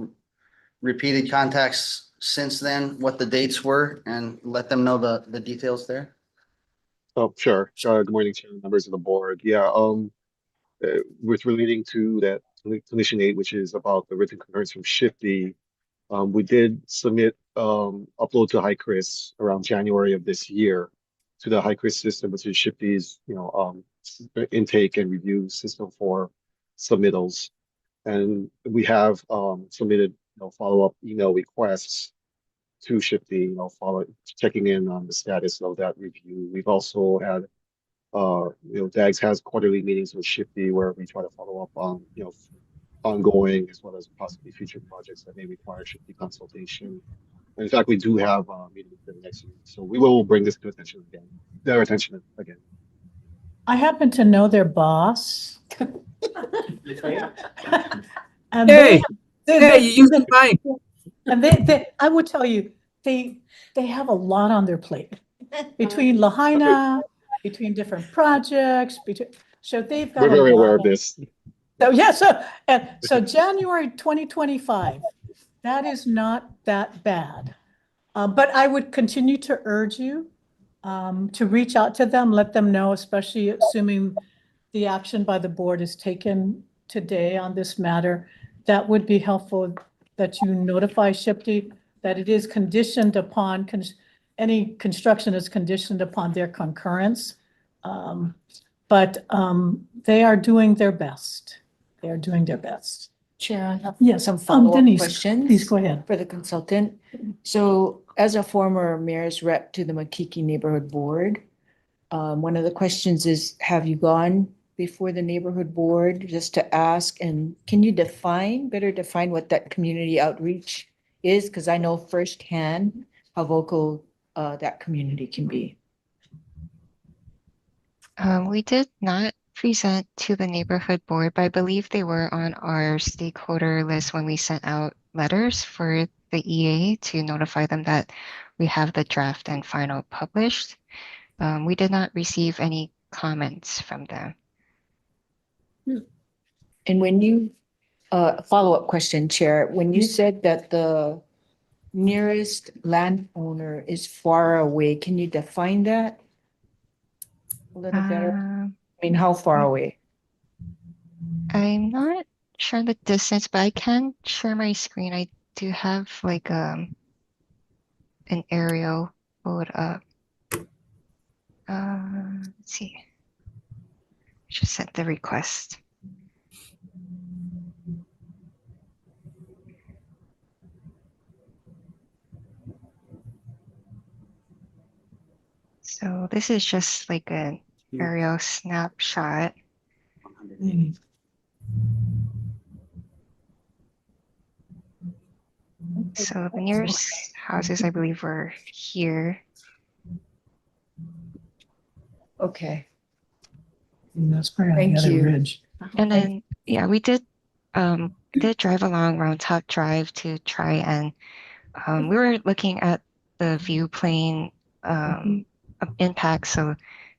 repeated contacts since then, what the dates were, and let them know the details there? Oh, sure. Good morning, Chair, members of the board. Yeah, with relating to that Condition 8, which is about the written concurrence from Shifty, we did submit upload to HiCRIS around January of this year to the HiCRIS system, which is Shifty's intake and review system for submittals. And we have submitted follow-up email requests to Shifty, checking in on the status of that review. We've also had DAGS has quarterly meetings with Shifty where we try to follow up on ongoing as well as possibly future projects that may require Shifty consultation. And in fact, we do have a meeting for the next week, so we will bring this to their attention again. I happen to know their boss. And Hey, hey, you use it fine. And I would tell you, they have a lot on their plate between Lahaina, between different projects, so they've got. We're very aware of this. So so January 2025, that is not that bad. But I would continue to urge you to reach out to them, let them know, especially assuming the action by the board is taken today on this matter. That would be helpful, that you notify Shifty that it is conditioned upon, any construction is conditioned upon their concurrence. But they are doing their best. They are doing their best. Chair, I have Yes, some follow-up Denise, questions. please go ahead. For the consultant. So as a former mayor's rep to the Makiki Neighborhood Board, one of the questions is, have you gone before the neighborhood board just to ask, and can you better define what that community outreach is? Because I know firsthand how vocal that community can be. We did not present to the neighborhood board, but I believe they were on our stakeholder list when we sent out letters for the EA to notify them that we have the draft and final published. We did not receive any comments from them. And when you, follow-up question, Chair, when you said that the nearest landowner is far away, can you define that a little better? I mean, how far away? I'm not sure the distance, but I can share my screen. I do have like an aerial pulled up. Let's see. Just sent the request. So this is just like an aerial snapshot. So the nearest houses, I believe, were here. Okay. That's probably on the Thank other you. ridge. And then, yeah, we did drive along Round Top Drive to try and we were looking at the view plane impact. So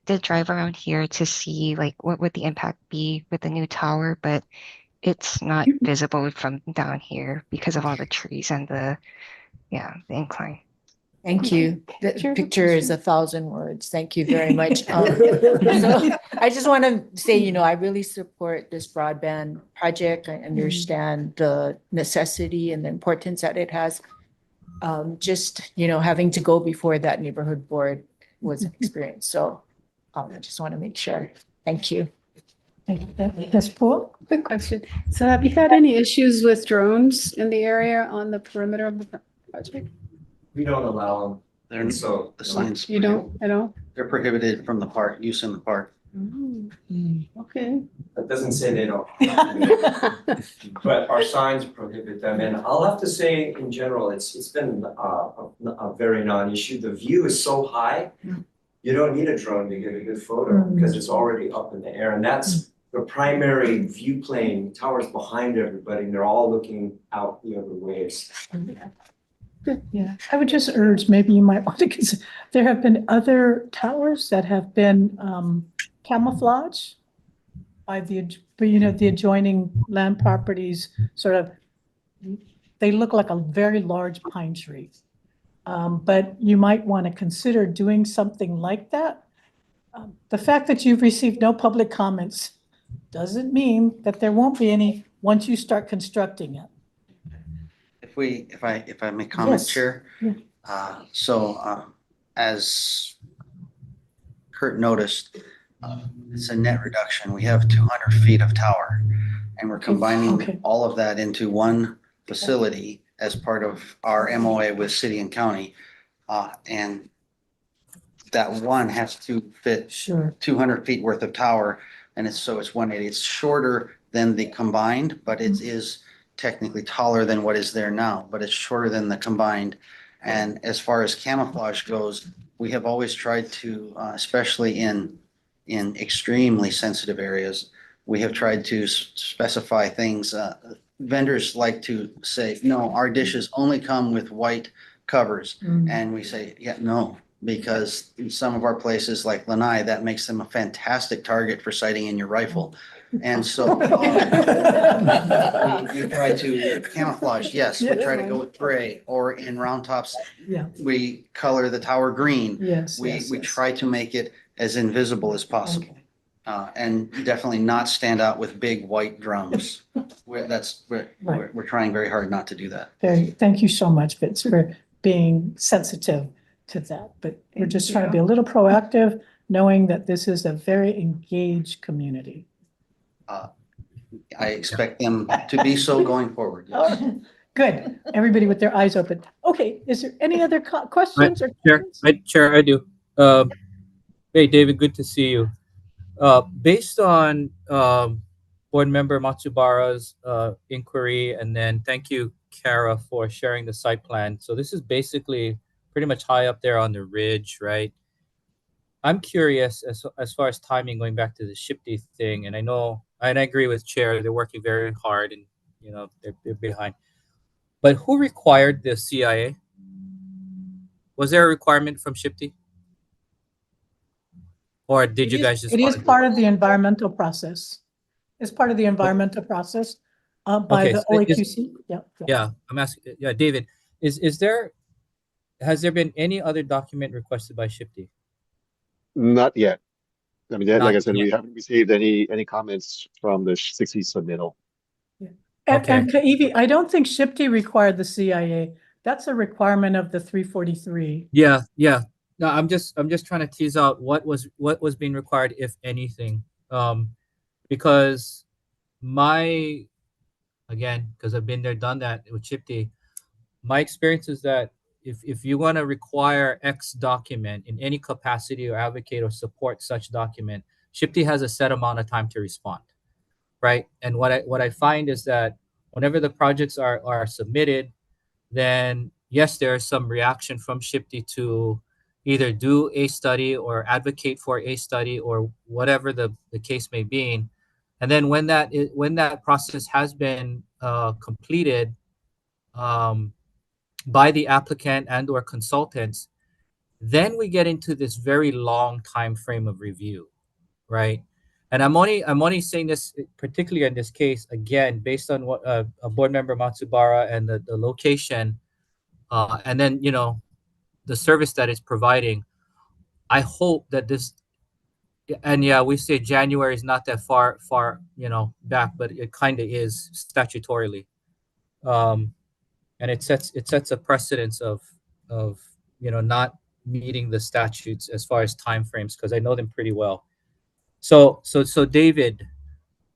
did drive around here to see like what would the impact be with the new tower, but it's not visible from down here because of all the trees and the incline. Thank you. The picture is 1,000 words. Thank you very much. So I just want to say, I really support this broadband project. I understand the necessity and the importance that it has. Just, having to go before that neighborhood board was an experience. So I just want to make sure. Thank you. Yes, Paul? Quick question. So have you had any issues with drones in the area on the perimeter of the project? We don't allow them. They're so the signs. You don't at all? They're prohibited from the park, use in the park. Okay. That doesn't say they don't. But our signs prohibit them, and I'll have to say, in general, it's been a very non-issue. The view is so high, you don't need a drone to get a good photo because it's already up in the air. And that's the primary view plane, towers behind everybody, and they're all looking out the other ways. Yeah, I would just urge, maybe you might want to consider, there have been other towers that have been camouflage by the adjoining land properties, sort of, they look like a very large pine tree. But you might want to consider doing something like that. The fact that you've received no public comments doesn't mean that there won't be any once you start constructing it. If I may comment, Yes. Chair. Yeah. As Kurt noticed, it's a net reduction. We have 200 feet of tower, and we're combining Okay. all of that into one facility as part of our MOA with city and county. And that one has to fit Sure. 200 feet worth of tower, and it's 180. It's shorter than the combined, but it is technically taller than what is there now, but it's shorter than the combined. And as far as camouflage goes, we have always tried to, especially in extremely sensitive areas, we have tried to specify things. Vendors like to say, no, our dishes only come with white covers. And we say, yeah, no, because in some of our places like Lanai, that makes them a fantastic target for sighting in your rifle. And so we try to camouflage. Yes, we try to go with gray, or in Round Tops, Yeah. we color the tower green. Yes. We yes. try to make it as invisible as possible. Okay. And definitely not stand out with big white drums. We're trying very hard not to do that. Thank you so much, Fitz, for being sensitive to that. But we're just trying to be a little proactive, knowing that this is a very engaged community. I expect them to be so going forward. Yes. Oh, good. Everybody with their eyes open. Okay, is there any other questions or comments? Chair, I do. Hey, David, good to see you. Based on Board Member Matsubara's inquiry, and then thank you, Kara, for sharing the site plan. So this is basically pretty much high up there on the ridge, right? I'm curious as far as timing, going back to the Shipty thing, and I know, and I agree with Chair, they're working very hard, and they're behind. But who required the CIA? Was there a requirement from Shipty? Or did you guys just? It is part of the environmental process. It's part of the environmental process by the OAQC. Yeah, I'm asking. Yeah, David, has there been any other document requested by Shipty? Not yet. I mean, like I said, Not we yet. haven't received any comments from the 60 submittal. And Kaivi, I don't think Shipty required the CIA. That's a requirement of the 343. Yeah. No, I'm just trying to tease out what was being required, if anything, because because I've been there, done that with Shipty. My experience is that if you want to require X document in any capacity or advocate or support such document, Shipty has a set amount of time to respond, right? And what I find is that whenever the projects are submitted, then yes, there is some reaction from Shipty to either do a study or advocate for a study or whatever the case may be. And then when that process has been completed by the applicant and or consultants, then we get into this very long time frame of review, right? And I'm only saying this particularly in this case, again, based on what a Board Member Matsubara and the location, and then the service that it's providing. I hope that this, and yeah, we say January is not that far back, but it kind of is statutorily, and it sets a precedence of not meeting the statutes as far as timeframes, because I know them pretty well. So David,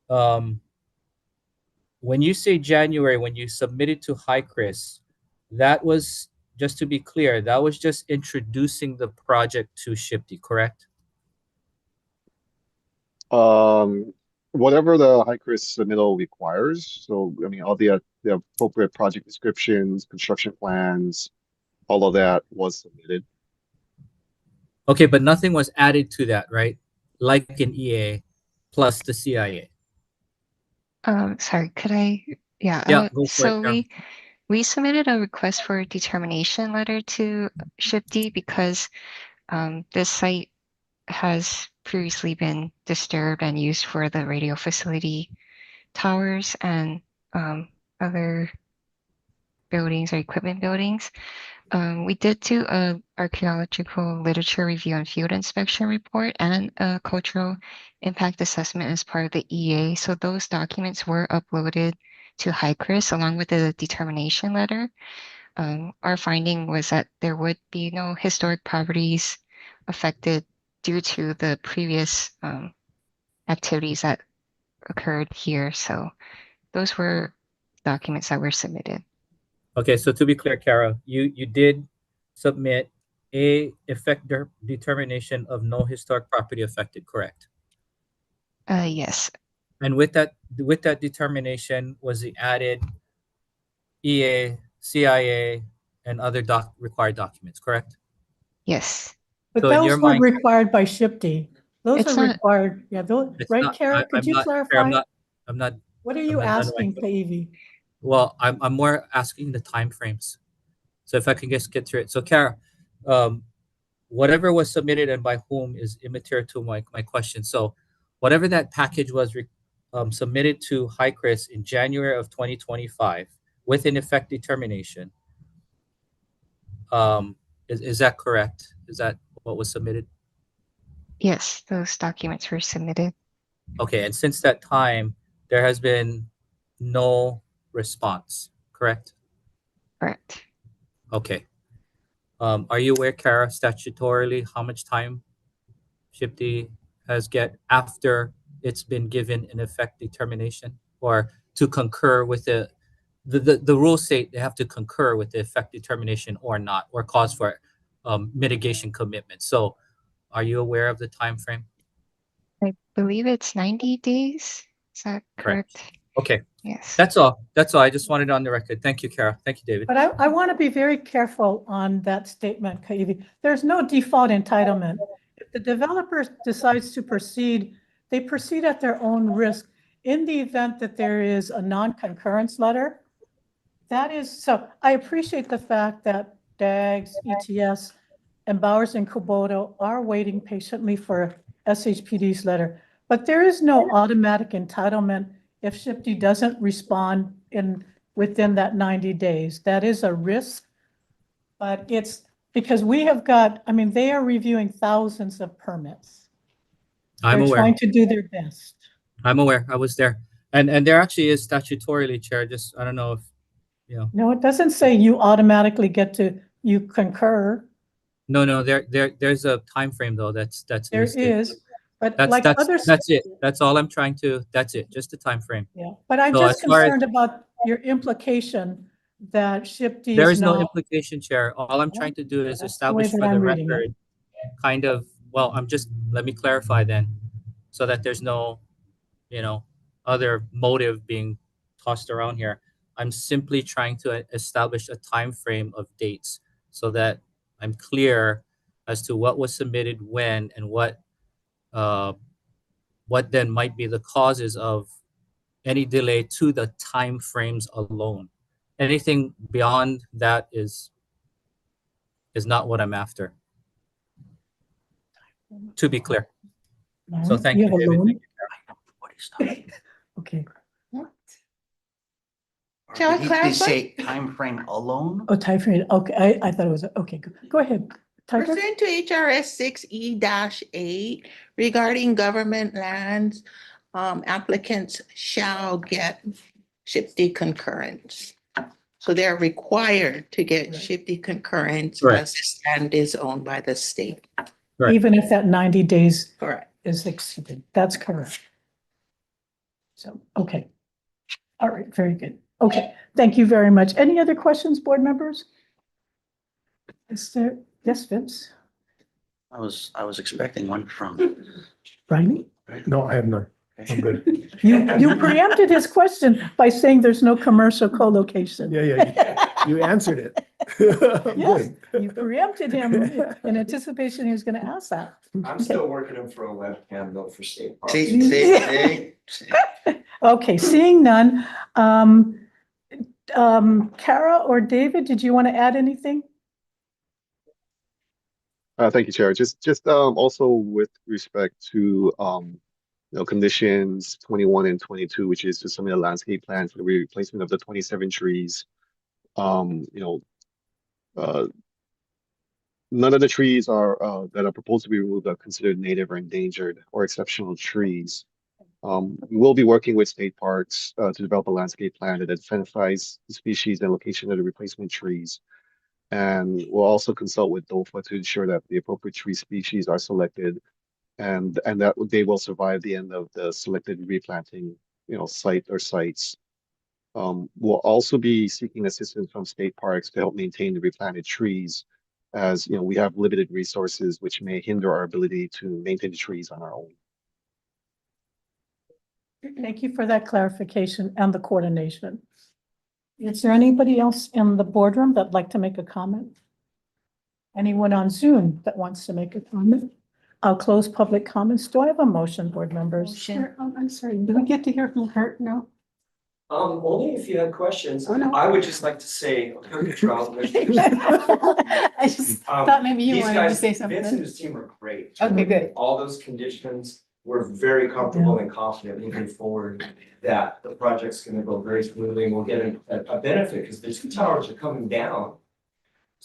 when you say January, when you submitted to HICRIS, that was, just to be clear, that was just introducing the project to Shipty, correct? Whatever the HICRIS submittal requires. So, I mean, all the appropriate project descriptions, construction plans, all of that was submitted. Okay, but nothing was added to that, right? Like in EA plus the CIA. Sorry, could I, yeah, Yeah, go for it, so Carol. we submitted a request for determination letter to SHPD because this site has previously been disturbed and used for the radio facility towers and other buildings or equipment buildings. We did do a archaeological literature review and field inspection report and a cultural impact assessment as part of the EA. So those documents were uploaded to HICRIS along with the determination letter. Our finding was that there would be no historic properties affected due to the previous activities that occurred here. So those were documents that were submitted. Okay, so to be clear, Kara, you did submit a determination of no historic property affected, correct? Yes. And with that determination was the added EA, CIA, and other required documents, correct? Yes. But So in your those were mind, required by SHPD. Those It's are not- required, yeah, those, it's right, not- Kara? Could I'm you not- Kara, clarify? I'm not. What are I'm you not done with asking, my- Kaivi? Well, I'm more asking the timeframes. So if I can just get through it. So Kara, whatever was submitted and by whom is immaterial to my question. So whatever that package was submitted to HICRIS in January of 2025 with an effect determination, is that correct? Is that what was submitted? Yes, those documents were submitted. Okay, and since that time, there has been no response, correct? Correct. Okay. Are you aware, Kara, statutorily how much time SHPD has get after it's been given an effect determination or to concur with the rules state they have to concur with the effect determination or not, or cause for mitigation commitment. So are you aware of the time frame? I believe it's 90 days. Is that correct? Okay, Yes. that's all. That's all. I just wanted it on the record. Thank you, Kara. Thank you, David. But I want to be very careful on that statement, Kaivi. There's no default entitlement. If the developer decides to proceed, they proceed at their own risk. In the event that there is a non-concurrence letter, that is, so I appreciate the fact that DAGS, ETS, and Bowers and Kubota are waiting patiently for SHPD's letter. But there is no automatic entitlement if SHPD doesn't respond within that 90 days. That is a risk, but it's because we have got, I mean, they are reviewing thousands of permits. I'm They're aware. trying to do their best. I'm aware. I was there. And there actually is statutorily, Chair. Just, I don't know if, you know. No, it doesn't say you automatically get to, you concur. No, there's a time frame though. That's There listed. is, but That's like other. that's it. That's all I'm trying to. That's it. Just the time frame. Yeah, but I'm So just as far as- concerned about your implication that SHPD There is is no now. implication, Chair. All I'm trying to do is That's the way establish that for the I'm reading it. record, kind of. Well, let me clarify then, so that there's no, other motive being tossed around here. I'm simply trying to establish a time frame of dates so that I'm clear as to what was submitted when and what then might be the causes of any delay to the time frames alone. Anything beyond that is not what I'm after. To be clear. So thank you, have a David. loan? Thank you, Okay. Shall I Did he clarify? say time frame alone? Oh, time frame. Okay, I thought it was, okay, go ahead. Tiger? Pursuant to HRS 6E-8 regarding government lands, applicants shall get SHPD concurrence. So they're required to get SHPD concurrence Correct. as the land is owned by the state. Correct. Even if that 90 days Correct. is exceeded. That's correct. So, okay. All right, very good. Okay, thank you very much. Any other questions, board members? Is there, yes, Vince? I was expecting one from. Brian? No, I have none. I'm good. You preempted his question by saying there's no commercial co-location. Yeah, you answered it. Yes, you preempted him in anticipation he was gonna ask that. I'm still working him for a webcam though for state parks. Okay, seeing none, Kara or David, did you want to add anything? Thank you, Chair. Just also with respect to conditions 21 and 22, which is to submit a landscape plan for the replacement of the 27 trees. None of the trees are that are proposed to be removed are considered native or endangered or exceptional trees. We will be working with state parks to develop a landscape plan that identifies the species and location of the replacement trees. And we'll also consult with DOFA to ensure that the appropriate tree species are selected and that they will survive the end of the selected replanting, site or sites. We'll also be seeking assistance from state parks to help maintain the replanted trees, as we have limited resources which may hinder our ability to maintain the trees on our own. Thank you for that clarification and the coordination. Is there anybody else in the boardroom that'd like to make a comment? Anyone on Zoom that wants to make a comment? I'll close public comments. Do I have a motion, board members? Sure. I'm sorry, do we get to hear from Kurt now? Only if you have questions. Oh, no. I would just like to say, I just thought maybe you these wanted to guys, say Vince and something. his team are great. Okay, good. All those conditions, we're very comfortable and confident moving forward that the project's gonna go very smoothly and we'll get a benefit because the two towers are coming down.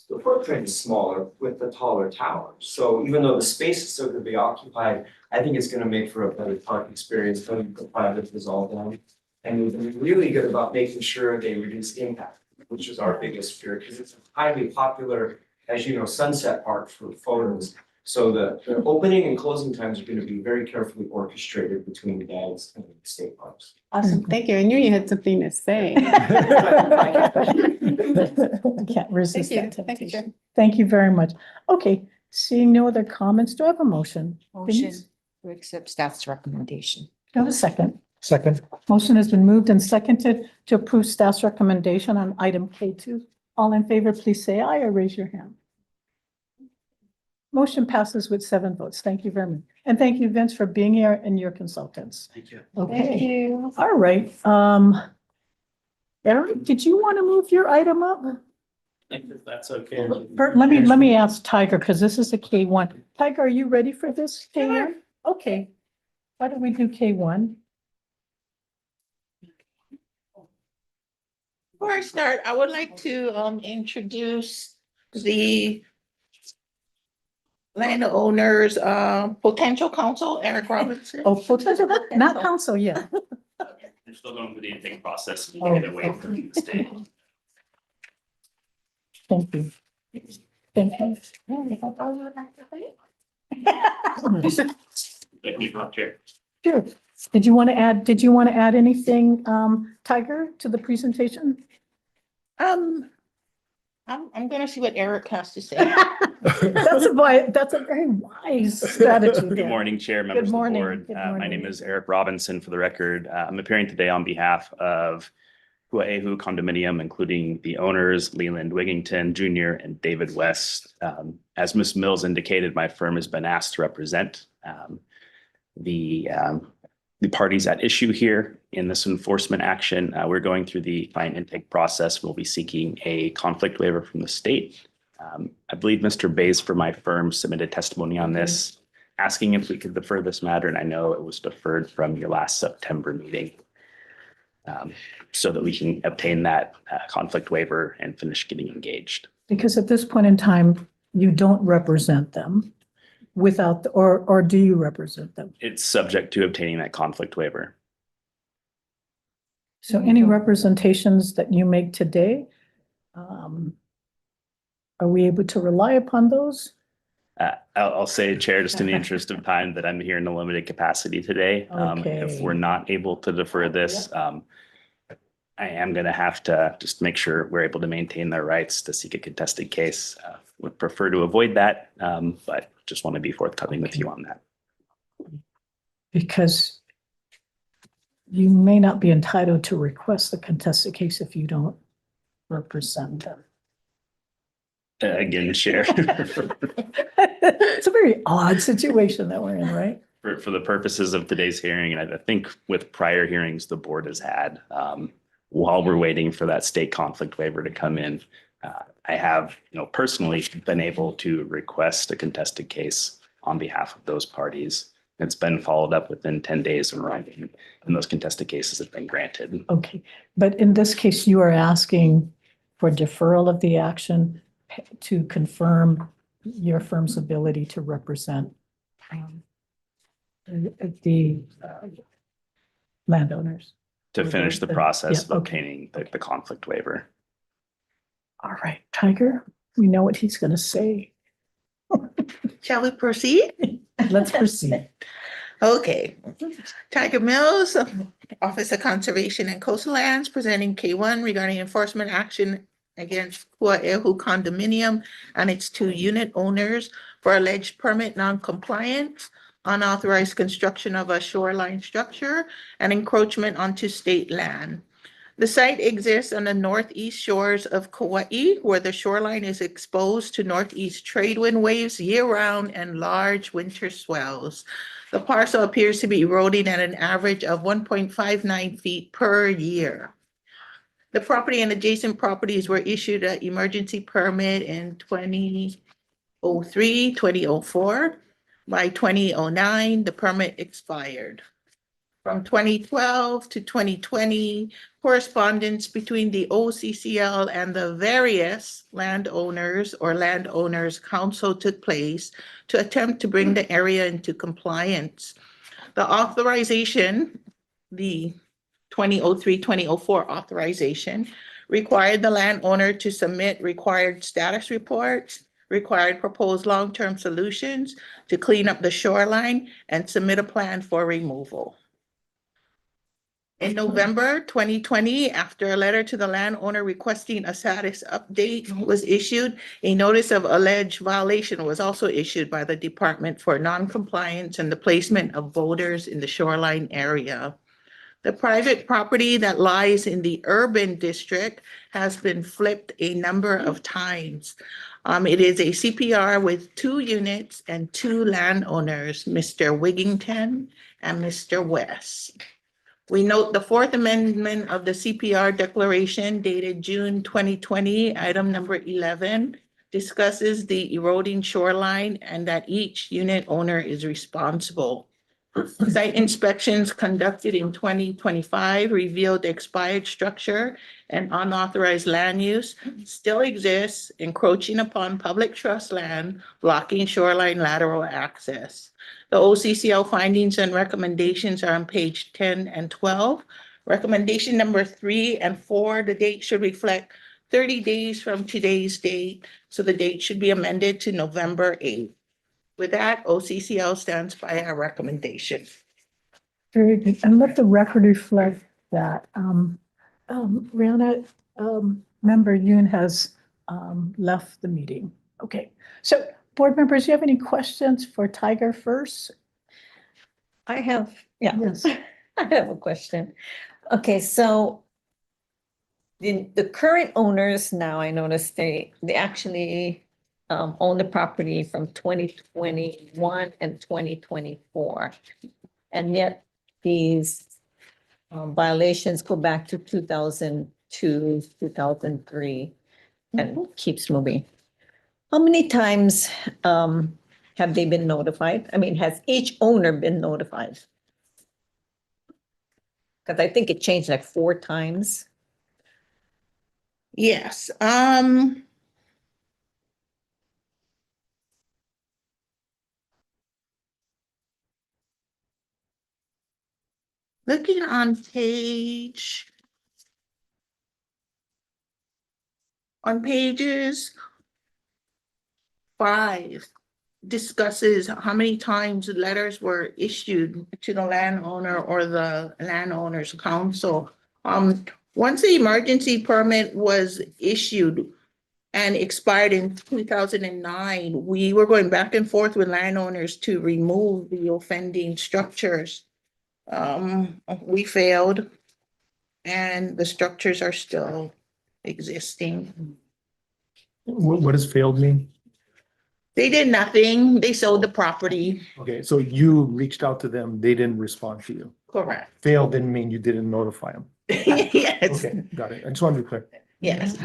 The footprint is smaller with the taller towers. So even though the space is still gonna be occupied, I think it's gonna make for a better park experience when the project is all done. And we've been really good about making sure they reduce impact, which is our biggest fear, because it's a highly popular, as you know, sunset park for photos. So the opening and closing times are gonna be very carefully orchestrated between the DAGs and the state parks. Awesome, thank you. I knew you had something to say. I can't resist Thank you. that Thank you, Chair. temptation. Thank you very much. Okay, seeing no other comments, do I have a motion? Motion Denise? to accept staff's recommendation. Do I have a second? Second. Motion has been moved and seconded to approve staff's recommendation on item K2. All in favor, please say aye or raise your hand. Motion passes with 7 votes. Thank you very much. And thank you, Vince, for being here and your consultants. Thank you. Okay, you. all right. Eric, did you want to move your item up? If that's okay. Let me ask Tiger, because this is a K1. Tiger, are you ready for this? K1? Okay. Why don't we do K1? Before I start, I would like to introduce the landowners, potential counsel, Eric Robinson. Oh, potential, not council yet. They're still going through the intake process. Oh, Either way, for the state. Thank you. Thank you. Thank you, Madam Chair. Sure. Did you want to add anything, Tiger, to the presentation? I'm gonna see what Eric has to say. That's a very wise strategy. Good there. morning, Chair, members of the morning. board. Good My morning. name is Eric Robinson for the record. I'm appearing today on behalf of Huaehu Condominium, including the owners, Leland Wigington Jr. and David West. As Ms. Mills indicated, my firm has been asked to represent the parties at issue here in this enforcement action. We're going through the client intake process. We'll be seeking a conflict waiver from the state. I believe Mr. Bays for my firm submitted testimony on this, asking if we could defer this matter, and I know it was deferred from your last September meeting, so that we can obtain that conflict waiver and finish getting engaged. Because at this point in time, you don't represent them without, or do you represent them? It's subject to obtaining that conflict waiver. So any representations that you make today, are we able to rely upon those? I'll say, Chair, just in the interest of time, that I'm here in a limited capacity today. If we're not able to defer this, I am going to have to just make sure we're able to maintain their rights to seek a contested case. Would prefer to avoid that, but just want to be forthcoming with you on that. Because you may not be entitled to request a contested case if you don't represent them. Again, Chair. It's a very odd situation that we're in, right? For the purposes of today's hearing, and I think with prior hearings the board has had, while we're waiting for that state conflict waiver to come in, I have, personally been able to request a contested case on behalf of those parties. It's been followed up within 10 days of writing, and those contested cases have been granted. Okay, but in this case, you are asking for deferral of the action to confirm your firm's ability to represent the landowners. To finish the process of Yeah, okay. obtaining the conflict waiver. All right, Tiger, we know what he's gonna say. Shall we proceed? Let's proceed. Okay. Tiger Mills, Office of Conservation and Coastal Lands, presenting K1 regarding enforcement action against Kuaehu condominium and its 2 unit owners for alleged permit non-compliance, unauthorized construction of a shoreline structure, and encroachment onto state land. The site exists on the northeast shores of Kauai, where the shoreline is exposed to northeast trade wind waves year-round and large winter swells. The parcel appears to be eroding at an average of 1.59 feet per year. The property and adjacent properties were issued an emergency permit in 2003, 2004. By 2009, the permit expired. From 2012 to 2020, correspondence between the OCCL and the various landowners or landowners council took place to attempt to bring the area into compliance. The authorization, the 2003, 2004 authorization, required the landowner to submit required status reports, required proposed long-term solutions to clean up the shoreline, and submit a plan for removal. In November 2020, after a letter to the landowner requesting a status update was issued, a notice of alleged violation was also issued by the department for non-compliance and the placement of boulders in the shoreline area. The private property that lies in the urban district has been flipped a number of times. It is a CPR with 2 units and 2 landowners, Mr. Wigington and Mr. West. We note the 4th Amendment of the CPR Declaration dated June 2020, item number 11, discusses the eroding shoreline and that each unit owner is responsible. Site inspections conducted in 2025 revealed the expired structure and unauthorized land use still exists, encroaching upon public trust land, blocking shoreline lateral access. The OCCL findings and recommendations are on page 10 and 12. Recommendation number 3 and 4, the date should reflect 30 days from today's date, so the date should be amended to November 8th. With that, OCCL stands by our recommendation. Very good. And let the record reflect that Rihanna, member Yoon has left the meeting. Okay, so board members, you have any questions for Tiger first? I have, yeah. Yes. I have a question. Okay, so the current owners now, I noticed they actually own the property from 2021 and 2024. And yet these violations go back to 2002, 2003, and keeps moving. How many times have they been notified? I mean, has each owner been notified? Because I think it changed like 4 times. Yes, looking on pages 5 discusses how many times letters were issued to the landowner or the landowner's council. Once the emergency permit was issued and expired in 2009, we were going back and forth with landowners to remove the offending structures. We failed, and the structures are still existing. What does failed mean? They did nothing. They sold the property. Okay, so you reached out to them, they didn't respond to you. Correct. Failed didn't mean you didn't notify them. Yes, Okay, got it. I just want to be clear. yes.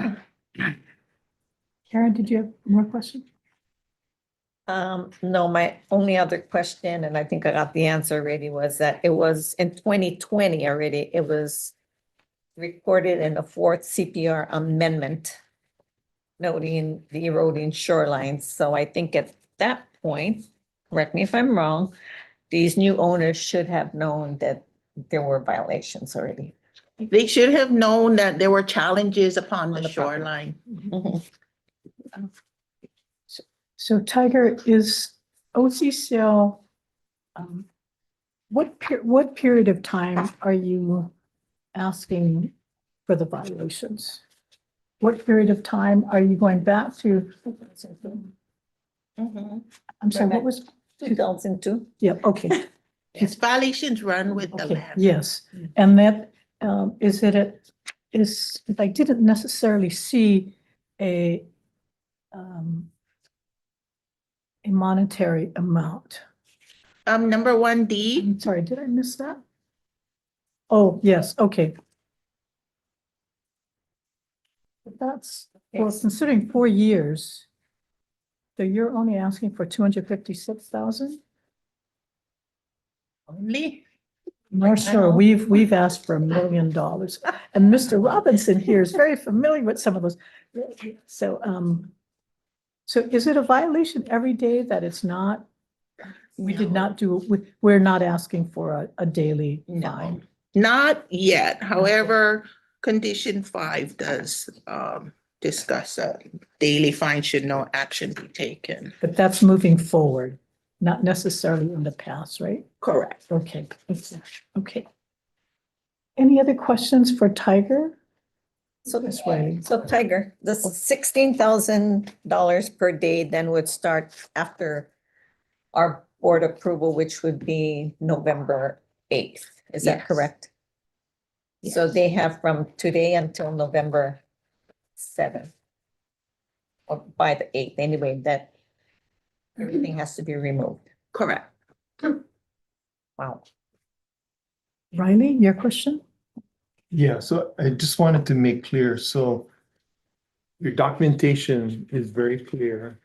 Karen, did you have more questions? No, my only other question, and I think I got the answer already, was that it was in 2020 already, it was recorded in the fourth CPR amendment noting the eroding shorelines. So I think at that point, correct me if I'm wrong, these new owners should have known that there were violations already. They should have known that there were challenges upon the the property. shoreline. So Tiger, is OCCL, what period of time are you asking for the violations? What period of time are you going back to? I'm sorry, what was? 2002. Yeah, okay, Yes, violations run with the okay, land. yes. And that, I didn't necessarily see a monetary amount. Number 1D, I'm sorry, did I miss that? Oh, yes, okay. But that's, well, considering 4 years, so you're only asking for 256,000? only. North Shore, we've asked for $1 million. And Mr. Robinson here is very familiar with some of those. So, so is it a violation every day that it's not? We did not do, we're not asking for a daily fine. Not yet. However, condition 5 does discuss a daily fine should no action be taken. But that's moving forward, not necessarily in the past, right? Correct. Okay, okay. Any other questions for Tiger? So, Ms. Wiley? so Tiger, the $16,000 per day then would start after our board approval, which would be November 8th. Is that Yes. correct? So they have from today until November 7th. Or by the 8th, anyway, that everything has to be removed. Correct. Wow. Riley, your question? Yeah, so I just wanted to make clear, so your documentation is very clear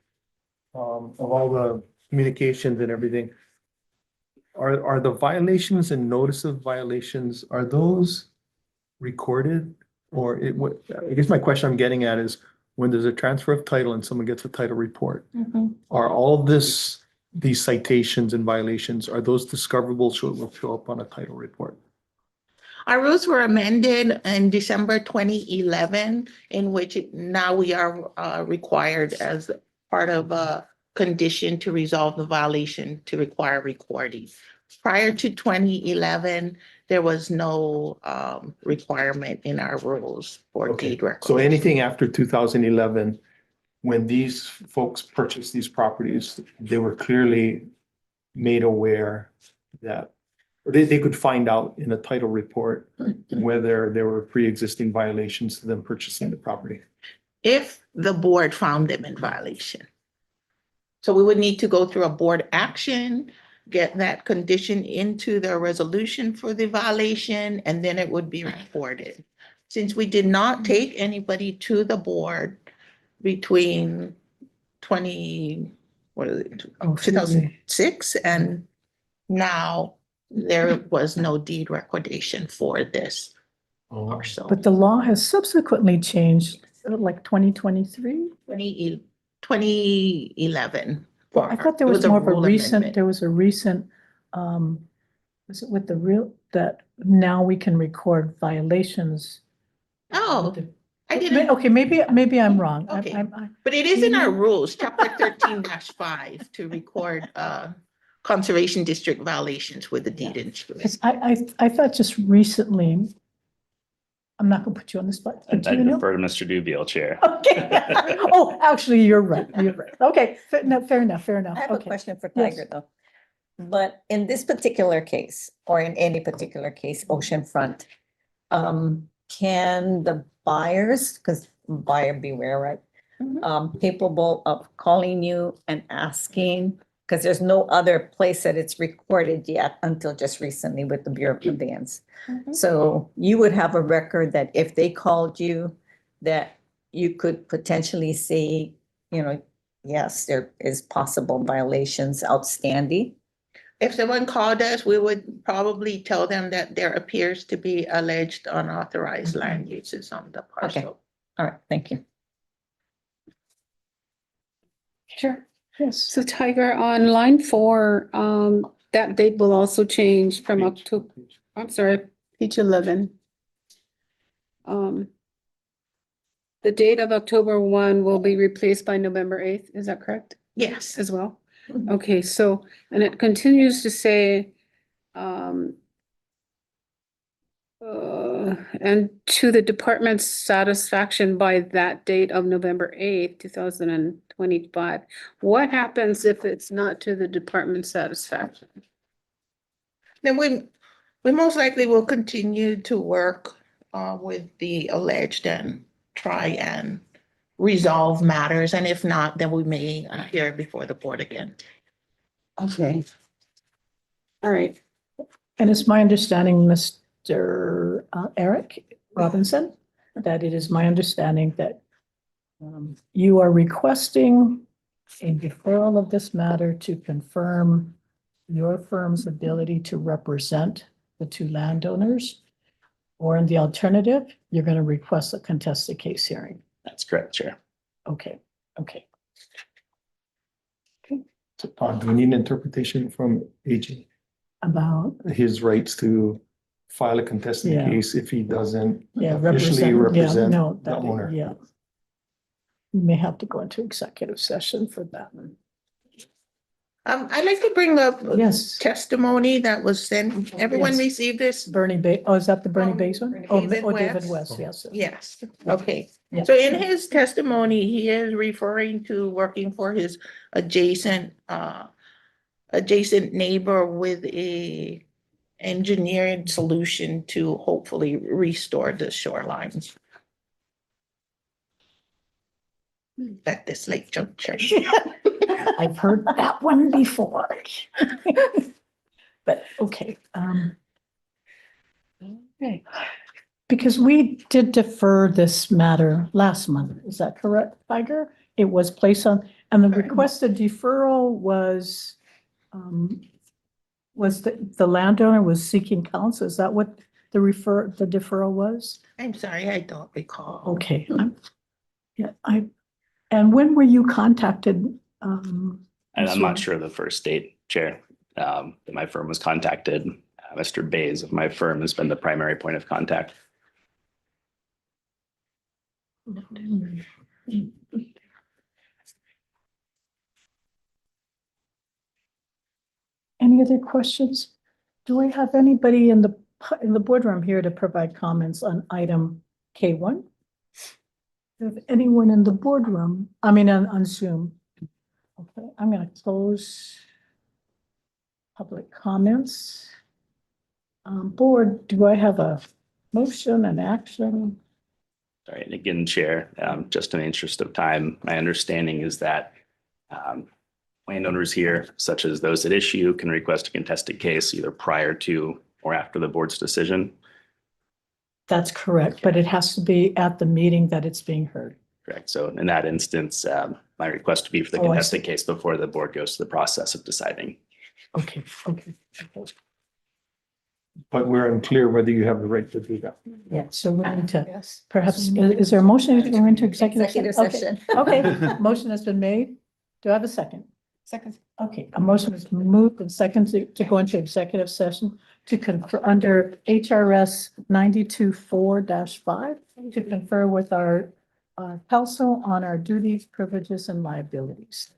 of all the communications and everything. Are the violations and notice of violations, are those recorded? Or what, I guess my question I'm getting at is when there's a transfer of title and someone gets a title report, are all these citations and violations, are those discoverable, so it will show up on a title report? Our rules were amended in December 2011, in which now we are required as part of a condition to resolve the violation to require recording. Prior to 2011, there was no requirement in our rules for deed record. So anything after 2011, when these folks purchased these properties, they were clearly made aware that, or they could find out in a title report whether there were pre-existing violations to them purchasing the property. If the board found them in violation. So we would need to go through a board action, get that condition into the resolution for the violation, and then it would be reported. Since we did not take anybody to the board between 2006 and now, there was no deed recordation for this parcel. But the law has subsequently changed, like 2023? 2011. I thought there It was more of a rule recent, amendment. there was a recent, was it with the real, that now we can record violations? Oh, I didn't. Okay, maybe I'm wrong. Okay. But it is in our rules, chapter 13-5, to record conservation district violations with the deed instrument. I thought just recently, I'm not gonna put you on the spot. I Do you know? defer to Mr. Dubiel, Chair. Okay. Oh, actually, you're right. You're right. Okay, no, fair enough. I have a Okay. question for Yes. Tiger though. But in this particular case, or in any particular case, oceanfront, can the buyers, because buyer beware, right? capable of calling you and asking, because there's no other place that it's recorded yet until just recently with the Bureau of Conveyance. So you would have a record that if they called you, that you could potentially say, you know, yes, there is possible violations outstanding. If someone called us, we would probably tell them that there appears to be alleged unauthorized land uses on the parcel. All right, thank you. Sure. Yes. So Tiger, on line 4, that date will also change from October, I'm sorry, page 11. The date of October 1 will be replaced by November 8th, is that correct? Yes. As well? Okay, so, and it continues to say, and to the department's satisfaction by that date of November 8th, 2025. What happens if it's not to the department's satisfaction? Then we most likely will continue to work with the alleged and try and resolve matters. And if not, then we may appear before the board again. Okay. All right. And it's my understanding, Mr. Eric Robinson, that it is my understanding that you are requesting a deferral of this matter to confirm your firm's ability to represent the two landowners, or in the alternative, you're going to request a contested case hearing. That's correct, Chair. Okay, okay. Do we need an interpretation from AG? About, His rights to file a contested Yeah. case if he doesn't yeah, officially represent, yeah, represent no, the that, owner. yeah. You may have to go into executive session for that one. I'd like to bring up Yes. testimony that was sent. Everyone Yes. received this? Bernie Bay, oh, is that the Bernie Bays one? Oh, David David West? West, yes. Yes, okay. Yeah. So in his testimony, he is referring to working for his adjacent neighbor with a engineered solution to hopefully restore the shorelines at this lake juncture. I've heard that one before. But, okay, okay. Because we did defer this matter last month, is that correct, Tiger? It was placed on, and the requested deferral was the landowner was seeking counsel, is that what the deferral was? I'm sorry, I don't recall. Okay, and when were you contacted? And I'm not sure of the first date, Chair, that my firm was contacted. Mr. Bays of my firm has been the primary point of contact. Any other questions? Do we have anybody in the boardroom here to provide comments on item K1? Do we have anyone in the boardroom, I mean, on Zoom? Okay, I'm gonna close public comments. Board, do I have a motion and action? Sorry, and again, Chair, just in the interest of time, my understanding is that landowners here, such as those at issue, can request a contested case either prior to or after the board's decision. That's correct, but it has to be at the meeting that it's being heard. Correct. So in that instance, my request would be for the Oh, I contested see. case before the board goes to the process of deciding. Okay, okay. But we're unclear whether you have the right to do that. Yeah, so we need to, perhaps, is there a motion to go into executive session? Executive Okay. session. Okay, motion has been made. Do I have a second? Second. Okay, a motion is moved and second to go into executive session to confer under HRS 92-4-5 to confer with our counsel on our duties, privileges, and liabilities.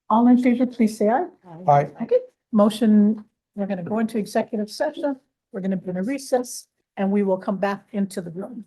All in favor, please say aye. Aye. Okay, motion, we're going to go into executive session. We're going to be in a recess and we will come back into the room.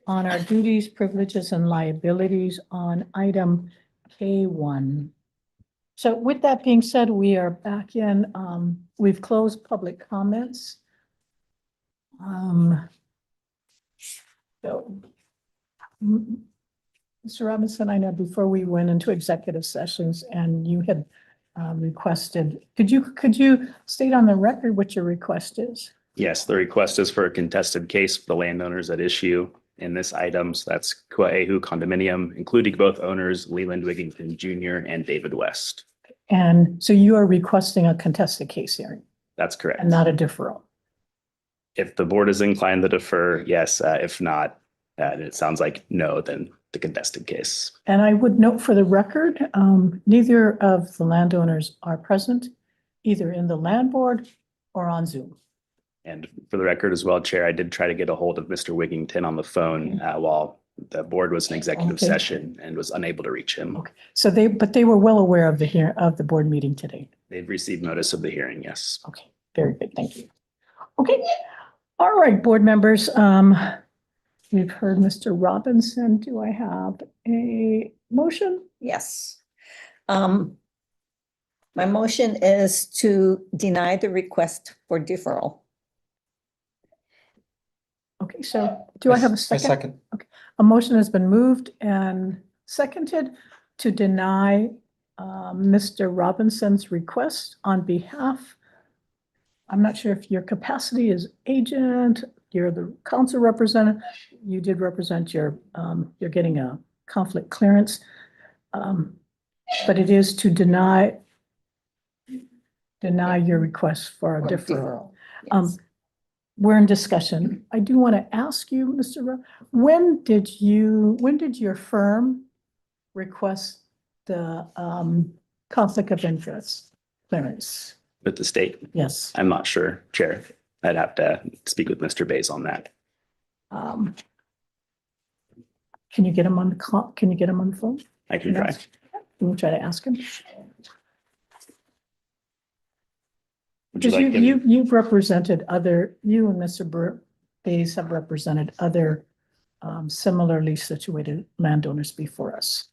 on our duties, privileges, and liabilities on item K1. So with that being said, we are back in, we've closed public comments. So, Mr. Robinson, I know before we went into executive sessions and you had requested, could you state on the record what your request is? Yes, the request is for a contested case for the landowners at issue in this item. So that's Kuaehu condominium, including both owners, Leland Wigington Jr. and David West. And so you are requesting a contested case hearing That's correct. and not a deferral. If the board is inclined to defer, yes. If not, it sounds like no, then the contested case. And I would note for the record, neither of the landowners are present, either in the land board or on Zoom. And for the record as well, Chair, I did try to get a hold of Mr. Wigington on the phone while the board was in executive Okay. session and was unable to reach him. Okay. So but they were well aware of the board meeting today. They've received notice of the hearing, yes. Okay, very good, thank you. Okay, all right, board members, we've heard Mr. Robinson. Do I have a motion? Yes. My motion is to deny the request for deferral. Okay, so do I have a second? second. Okay, a motion has been moved and seconded to deny Mr. Robinson's request on behalf. I'm not sure if your capacity is agent, you're the council representative, you did represent you're getting a conflict clearance. But it is to deny your request for a deferral. Yes. We're in discussion. I do want to ask you, Mr. When did your firm request the conflict of interest clearance? With the state? Yes. I'm not sure, Chair. I'd have to speak with Mr. Bays on that. Can you get him on the call? Can you get him on the phone? I can try. Can we try to ask him? Would you Because like him? you've represented you and Mr. Bays have represented other similarly situated landowners before us.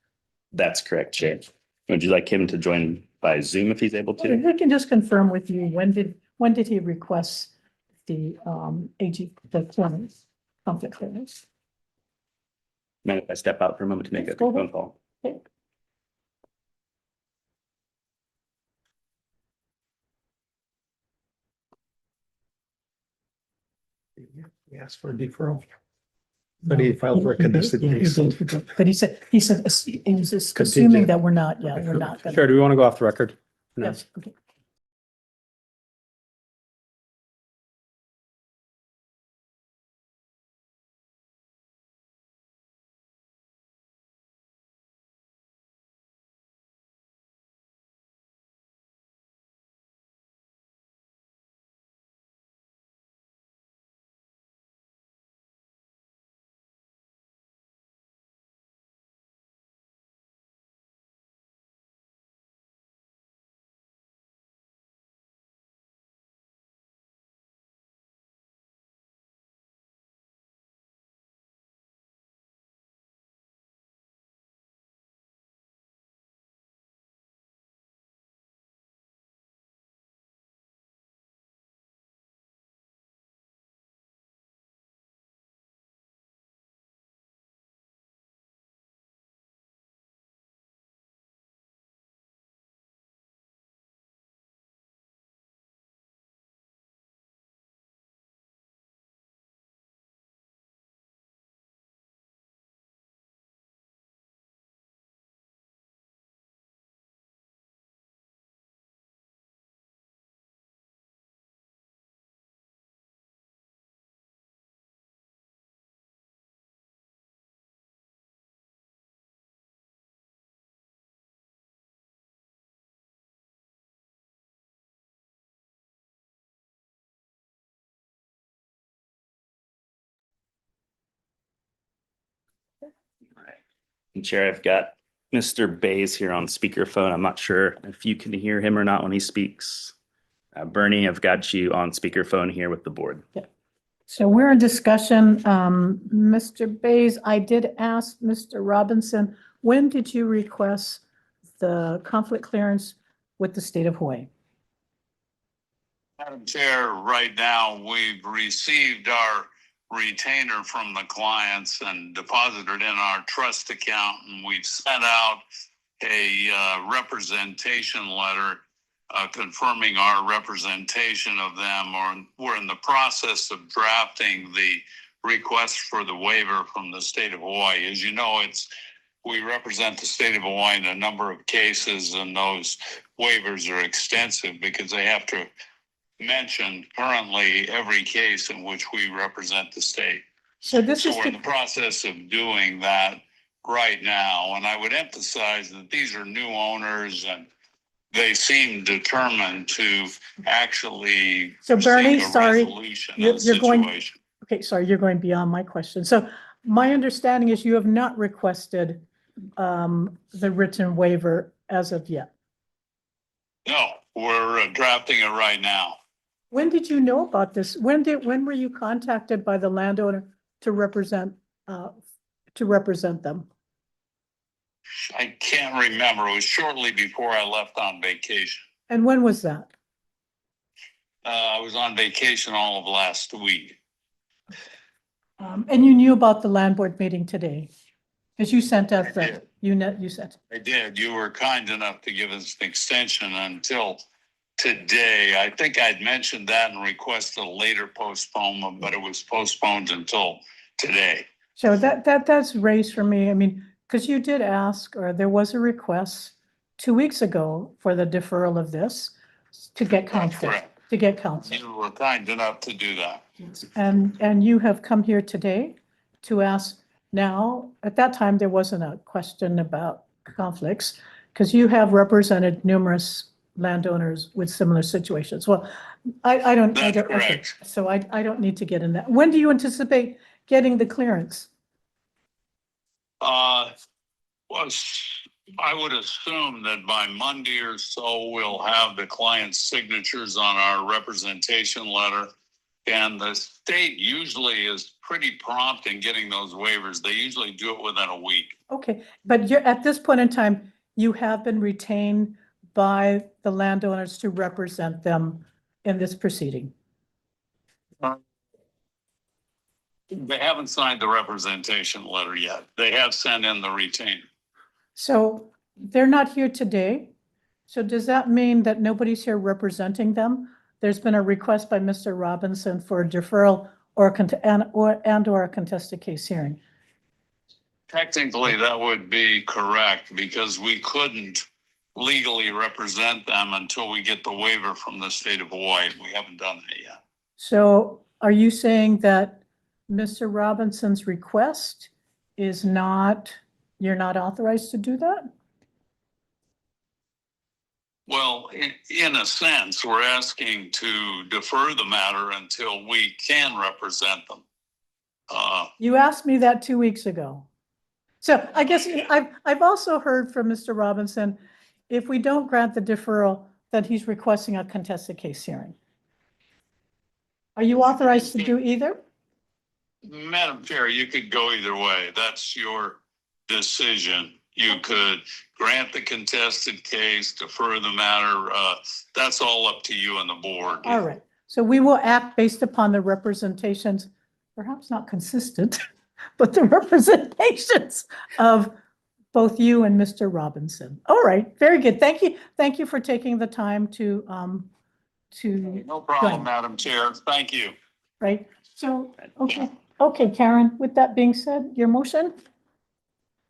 That's correct, Chair. Would you like him to join by Zoom if he's able to? He can just confirm with you, when did he request the the clearance, conflict clearance? Mind if I step out for a moment to make a Go quick ahead. phone call? Okay. We asked for a deferral. But he filed for a He did, contested yeah, he case. did. But he said, he was just Contingent. assuming that we're not gonna. Chair, do we want to go off the record? No. Yes, okay. And Chair, I've got Mr. Bays here on speakerphone. I'm not sure if you can hear him or not when he speaks. Bernie, I've got you on speakerphone here with the board. So we're in discussion. Mr. Bays, I did ask Mr. Robinson, when did you request the conflict clearance with the state of Hawaii? Madam Chair, right now, we've received our retainer from the clients and deposited in our trust account, and we've sent out a representation letter confirming our representation of them, or we're in the process of drafting the request for the waiver from the state of Hawaii. As you know, we represent the state of Hawaii in a number of cases, and those waivers are extensive because they have to mention currently every case in which we represent the state. So this is we're in the process of doing that right now, and I would emphasize that these are new owners and they seem determined to actually So Bernie, seek a sorry, resolution you're of the going, situation. okay, sorry, you're going beyond my question. So my understanding is you have not requested the written waiver as of yet. No, we're drafting it right now. When did you know about this? When were you contacted by the landowner to represent them? I can't remember. It was shortly before I left on vacation. And when was that? I was on vacation all of last week. And you knew about the land board meeting today? Because you sent us the, you sent. I did. You were kind enough to give us an extension until today. I think I'd mentioned that and requested a later postponement, but it was postponed until today. So that's raised for me. I mean, because you did ask, or there was a request 2 weeks ago for the deferral of this to get counsel, to get counsel. You were kind enough to do that. And you have come here today to ask now, at that time, there wasn't a question about conflicts because you have represented numerous landowners with similar situations. Well, I don't. That's okay. correct. So I don't need to get in that. When do you anticipate getting the clearance? I would assume that by Monday or so, we'll have the client's signatures on our representation letter. And the state usually is pretty prompt in getting those waivers. They usually do it within a week. Okay, but you're, at this point in time, you have been retained by the landowners to represent them in this proceeding. They haven't signed the representation letter yet. They have sent in the retainer. So they're not here today. So does that mean that nobody's here representing them? There's been a request by Mr. Robinson for a deferral or a contested case hearing. Technically, that would be correct because we couldn't legally represent them until we get the waiver from the state of Hawaii. We haven't done that yet. So are you saying that Mr. Robinson's request is not, you're not authorized to do that? Well, in a sense, we're asking to defer the matter until we can represent them. You asked me that 2 weeks ago. So I guess I've also heard from Mr. Robinson, if we don't grant the deferral, that he's requesting a contested case hearing. Are you authorized to do either? Madam Chair, you could go either way. That's your decision. You could grant the contested case, defer the matter. That's all up to you and the board. All right. So we will act based upon the representations, perhaps not consistent, but the representations of both you and Mr. Robinson. All right, very good. Thank you. Thank you for taking the time to No problem, Madam Chair. Thank you. right? So, okay, Karen, with that being said, your motion?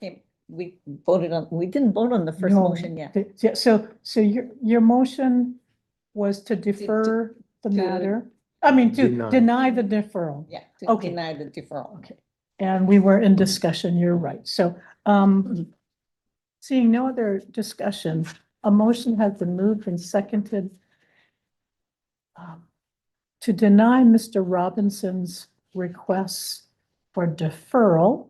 Okay, we didn't vote on the first No. motion yet. Yeah, so your motion was to defer the matter, I mean, to deny the deferral. Yeah, to Okay. deny the deferral. Okay. And we were in discussion, you're right. So, seeing no other discussion, a motion has been moved and seconded to deny Mr. Robinson's requests for deferral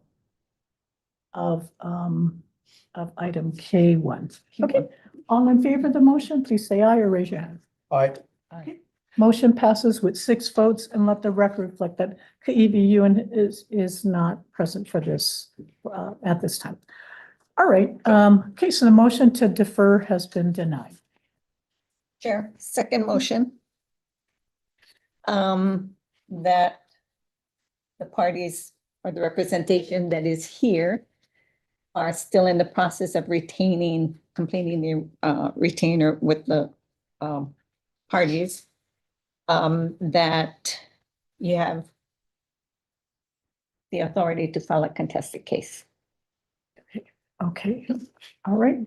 of item K1. Okay, all in favor of the motion, please say aye or raise your hand. Aye. Okay. Motion passes with 6 votes, and let the record reflect that KEVU is not present for this at this time. All right, okay, so the motion to defer has been denied. Chair, second motion. That the parties or the representation that is here are still in the process of completing the retainer with the parties. That you have the authority to file a contested case. Okay, all right.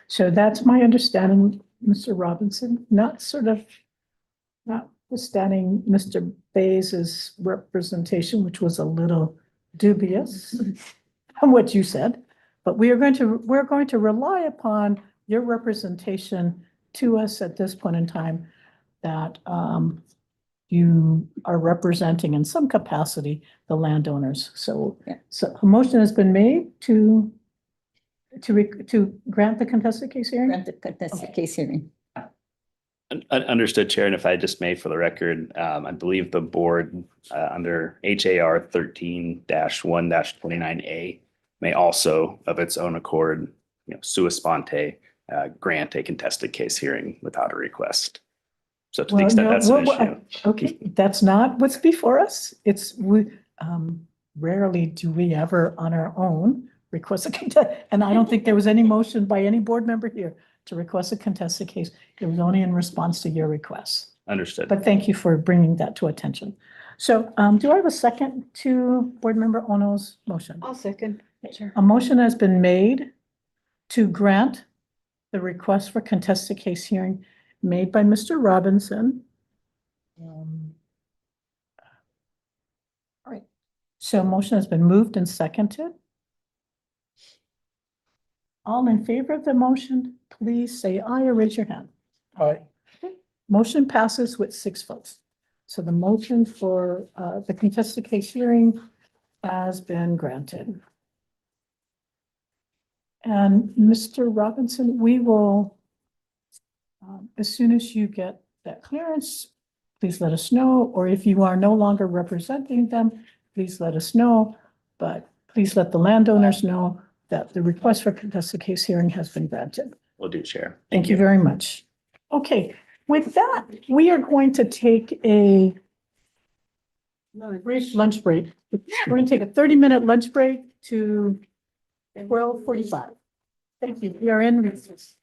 So that's my understanding, Mr. Robinson, notwithstanding Mr. Bayes's representation, which was a little dubious on what you said, but we're going to rely upon your representation to us at this point in time that you are representing in some capacity the landowners. So a motion has been made to grant the contested case hearing? Grant the contested case hearing. Understood, Chair. And if I just may, for the record, I believe the board under HAR 13-1-29A may also, of its own accord, sua sponte, grant a contested case hearing without a request. So to the extent that's an issue. Okay, that's not what's before us. Rarely do we ever on our own request a contest, and I don't think there was any motion by any board member here to request a contested case. It was only in response to your request. Understood. But thank you for bringing that to attention. So do I have a second to Board Member Ono's motion? I'll second. Sure. A motion has been made to grant the request for contested case hearing made by Mr. Robinson. All right. So a motion has been moved and seconded. All in favor of the motion, please say aye or raise your hand. Aye. Motion passes with 6 votes. So the motion for the contested case hearing has been granted. And Mr. Robinson, we will, as soon as you get that clearance, please let us know, or if you are no longer representing them, please let us know, but please let the landowners know that the request for contested case hearing has been granted. Will do, Chair. Thank you very much. Okay, with that, we are going to take a brief lunch break. We're going to take a 30-minute lunch break to 12:45. Thank you. We are in recess.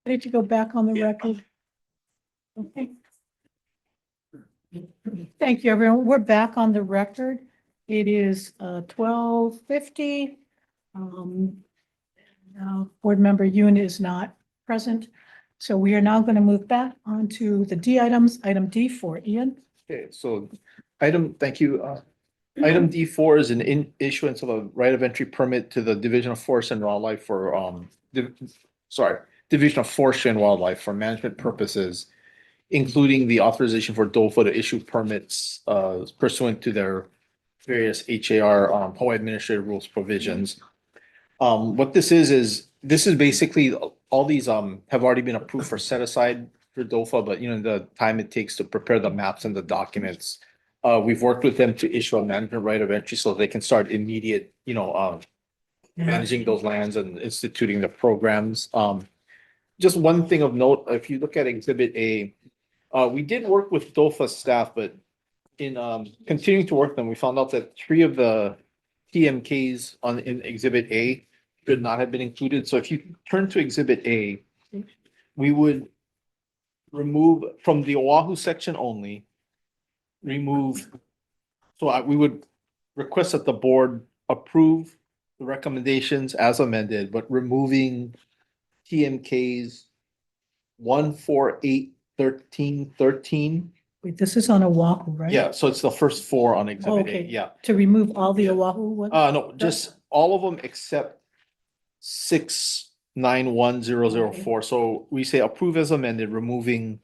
Ready to go back on the record? Okay. Thank you, everyone. We're back on the record. It is 12:50. Now, Board Member Yoon is not present. So we are now going to move back onto the D items, item D4. Ian? Okay, so thank you. Item D4 is an issuance of a right of entry permit to the Division of Forest and Wildlife for, Division of Forestry and Wildlife for management purposes, including the authorization for DOFA to issue permits pursuant to their various HAR, Hawaii Administrative Rules provisions. What this is basically, all these have already been approved for set aside for DOFA, but the time it takes to prepare the maps and the documents. We've worked with them to issue a management right of entry so they can start immediate, managing those lands and instituting the programs. Just one thing of note, if you look at Exhibit A, we did work with DOFA staff, but in continuing to work with them, we found out that 3 of the TMKs in Exhibit A should not have been included. So if you turn to Exhibit A, we would remove from the Oahu section only, we would request that the board approve the recommendations as amended, but removing TMKs 1, 4, 8, 13, 13. Wait, this is on Oahu, right? Yeah, so it's the first 4 on Oh, Exhibit A, okay. yeah. To remove all the Oahu ones? No, just all of them except 691,004. So we say approve as amended, removing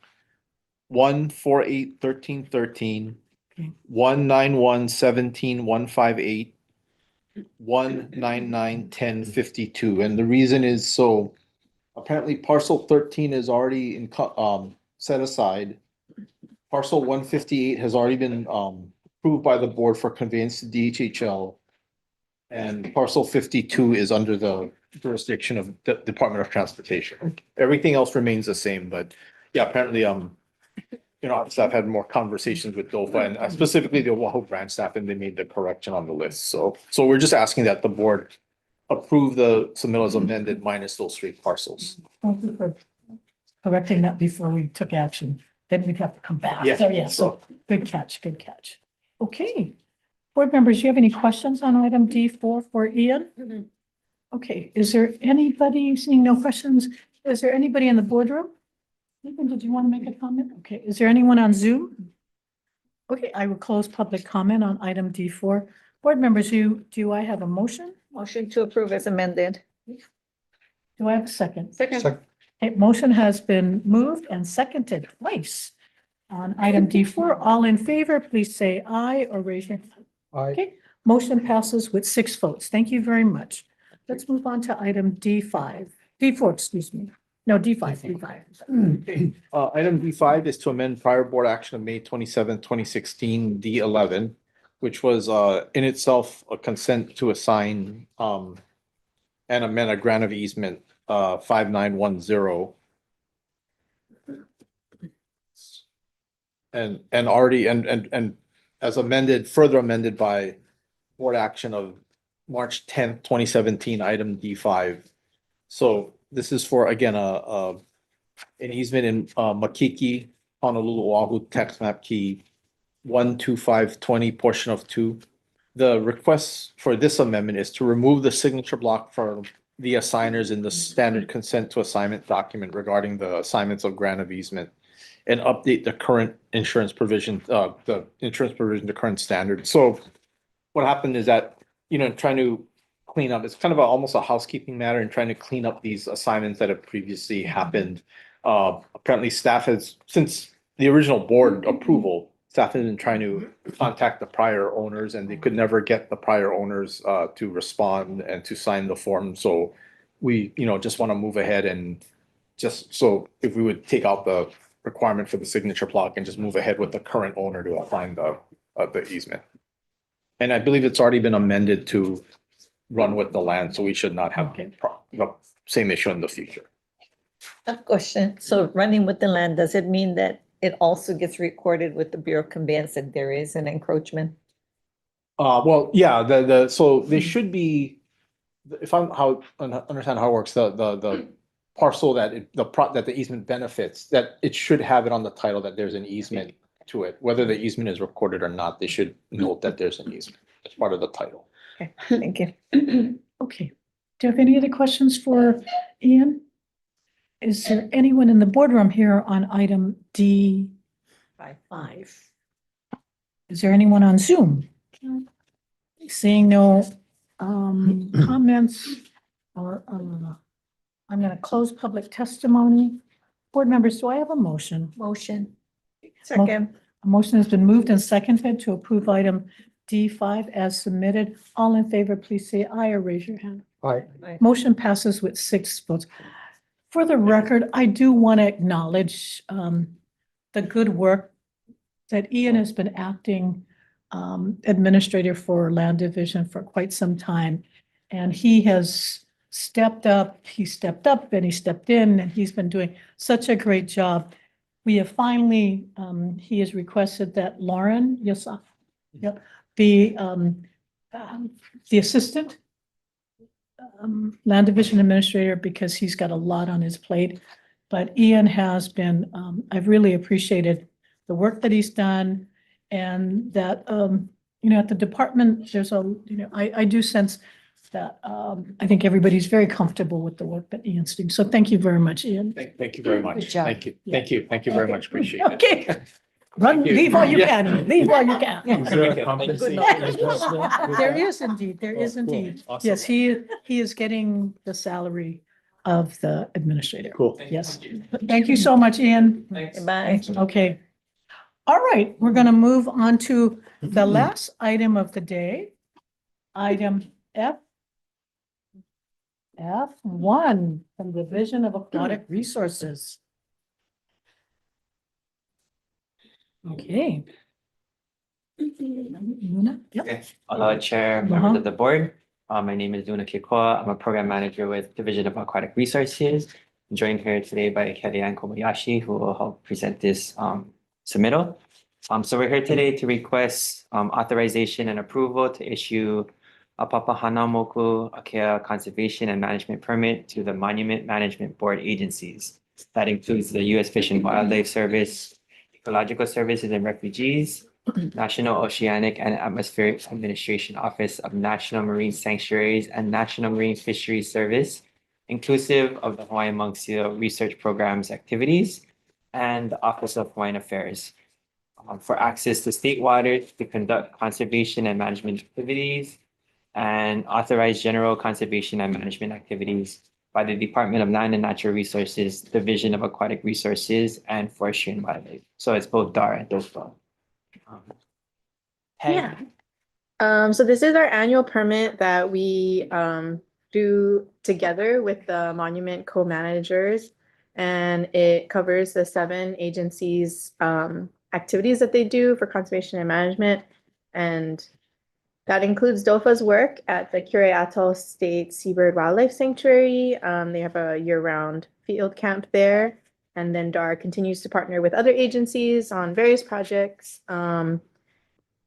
1, 4, 8, 13, 13, 191, 17, 158, 199, 10, 52. And the reason is, so apparently parcel 13 is already set aside. Parcel 158 has already been approved by the board for conveyance to DHHL. And parcel 52 is under the jurisdiction of the Department of Transportation. Everything else remains the same, but yeah, apparently, staff had more conversations with DOFA and specifically the Oahu branch staff, and they made the correction on the list. So we're just asking that the board approve the submittal as amended minus those 3 parcels. Thank you for correcting that before we took action. Then we'd have to come back. Yeah, So good catch, good catch. Okay. Board members, do you have any questions on item D4 for Ian? Okay, is there anybody, seeing no questions, is there anybody in the boardroom? Ethan, did you want to make a comment? Okay, is there anyone on Zoom? Okay, I will close public comment on item D4. Board members, do I have a motion? Motion to approve as amended. Do I have a second? Second. Okay, motion has been moved and seconded twice on item D4. All in favor, please say aye or raise your hand. Aye. Okay, motion passes with 6 votes. Thank you very much. Let's move on to item D4, excuse me. No, D5. Item D5 is to amend prior board action of May 27, 2016, D11, which was in itself a consent to assign and amend a grant of easement 5910. And already and as amended, further amended by board action of March 10th, 2017, item D5. So this is for, again, an easement in Makiki, Honolulu, Oahu, tax map key 12520, portion of 2. The request for this amendment is to remove the signature block for the assigners in the standard consent to assignment document regarding the assignments of grant of easement and update the current insurance provision, the insurance provision to current standard. So what happened is that, trying to clean up, it's kind of almost a housekeeping matter and trying to clean up these assignments that have previously happened. Apparently staff has, since the original board approval, staff has been trying to contact the prior owners and they could never get the prior owners to respond and to sign the form. So we, just want to move ahead and just, so if we would take out the requirement for the signature block and just move ahead with the current owner to assign the easement. And I believe it's already been amended to run with the land, so we should not have the same issue in the future. A question. So running with the land, does it mean that it also gets recorded with the Bureau of Conveyance that there is an encroachment? Well, yeah, so they should be, if understand how it works, the parcel that that the easement benefits, that it should have it on the title that there's an easement to it. Whether the easement is recorded or not, they should note that there's an easement as part of the title. Okay, thank you. Okay. Do you have any other questions for Ian? Is there anyone in the boardroom here on item D5? Is there anyone on Zoom? Seeing no comments or I'm gonna close public testimony. Board members, do I have a motion? Motion. Second. A motion has been moved and seconded to approve item D5 as submitted. All in favor, please say aye or raise your hand. Aye. Motion passes with 6 votes. For the record, I do want to acknowledge the good work that Ian has been acting administrator for Land Division for quite some time. And he has stepped up and he stepped in and he's been doing such a great job. We have finally, he has requested that Lauren Yosef, be the assistant Land Division Administrator because he's got a lot on his plate. But Ian has been, I've really appreciated the work that he's done and that, at the department, there's I do sense that I think everybody's very comfortable with the work that Ian's doing. So thank you very much, Ian. Thank you very much. Good job. Thank you. Thank you. Thank you very much. Appreciate it. Okay. Run, you. leave all you Yeah. can, leave all you can. Is there a compensation adjustment with There that? is indeed, there is Oh, cool. indeed. Awesome. Yes, he is getting the salary of the administrator. Cool. Yes. Thank you so much, Ian. Bye. Okay. All right, we're gonna move on to the last item of the day. Item F1 from the Division of Aquatic Resources. Okay. Yep. Okay. Hello, Chair, members of the board. My name is Duna Kikoa. I'm a program manager with Division of Aquatic Resources. I'm joined here today by Kellyanne Kobayashi, who will help present this submittal. So we're here today to request authorization and approval to issue a Papahānaumoku Akea Conservation and Management Permit to the Monument Management Board agencies. That includes the U.S. Fish and Wildlife Service, Ecological Services and Refugees, National Oceanic and Atmospheric Administration Office of National Marine Sanctuaries and National Marine Fisheries Service, inclusive of the Hawaiian Monk Seal Research Program's activities, and the Office of Hawaiian Affairs for access to state waters to conduct conservation and management activities and authorize general conservation and management activities by the Department of Land and Natural Resources, Division of Aquatic Resources, and Forestry and Wildlife. So it's both DAR and DOFA. Yeah. So this is our annual permit that we do together with the monument co-managers. And it covers the 7 agencies' activities that they do for conservation and management. And that includes DOFA's work at the Kure Atoll State Seabird Wildlife Sanctuary. They have a year-round field camp there. And then DAR continues to partner with other agencies on various projects.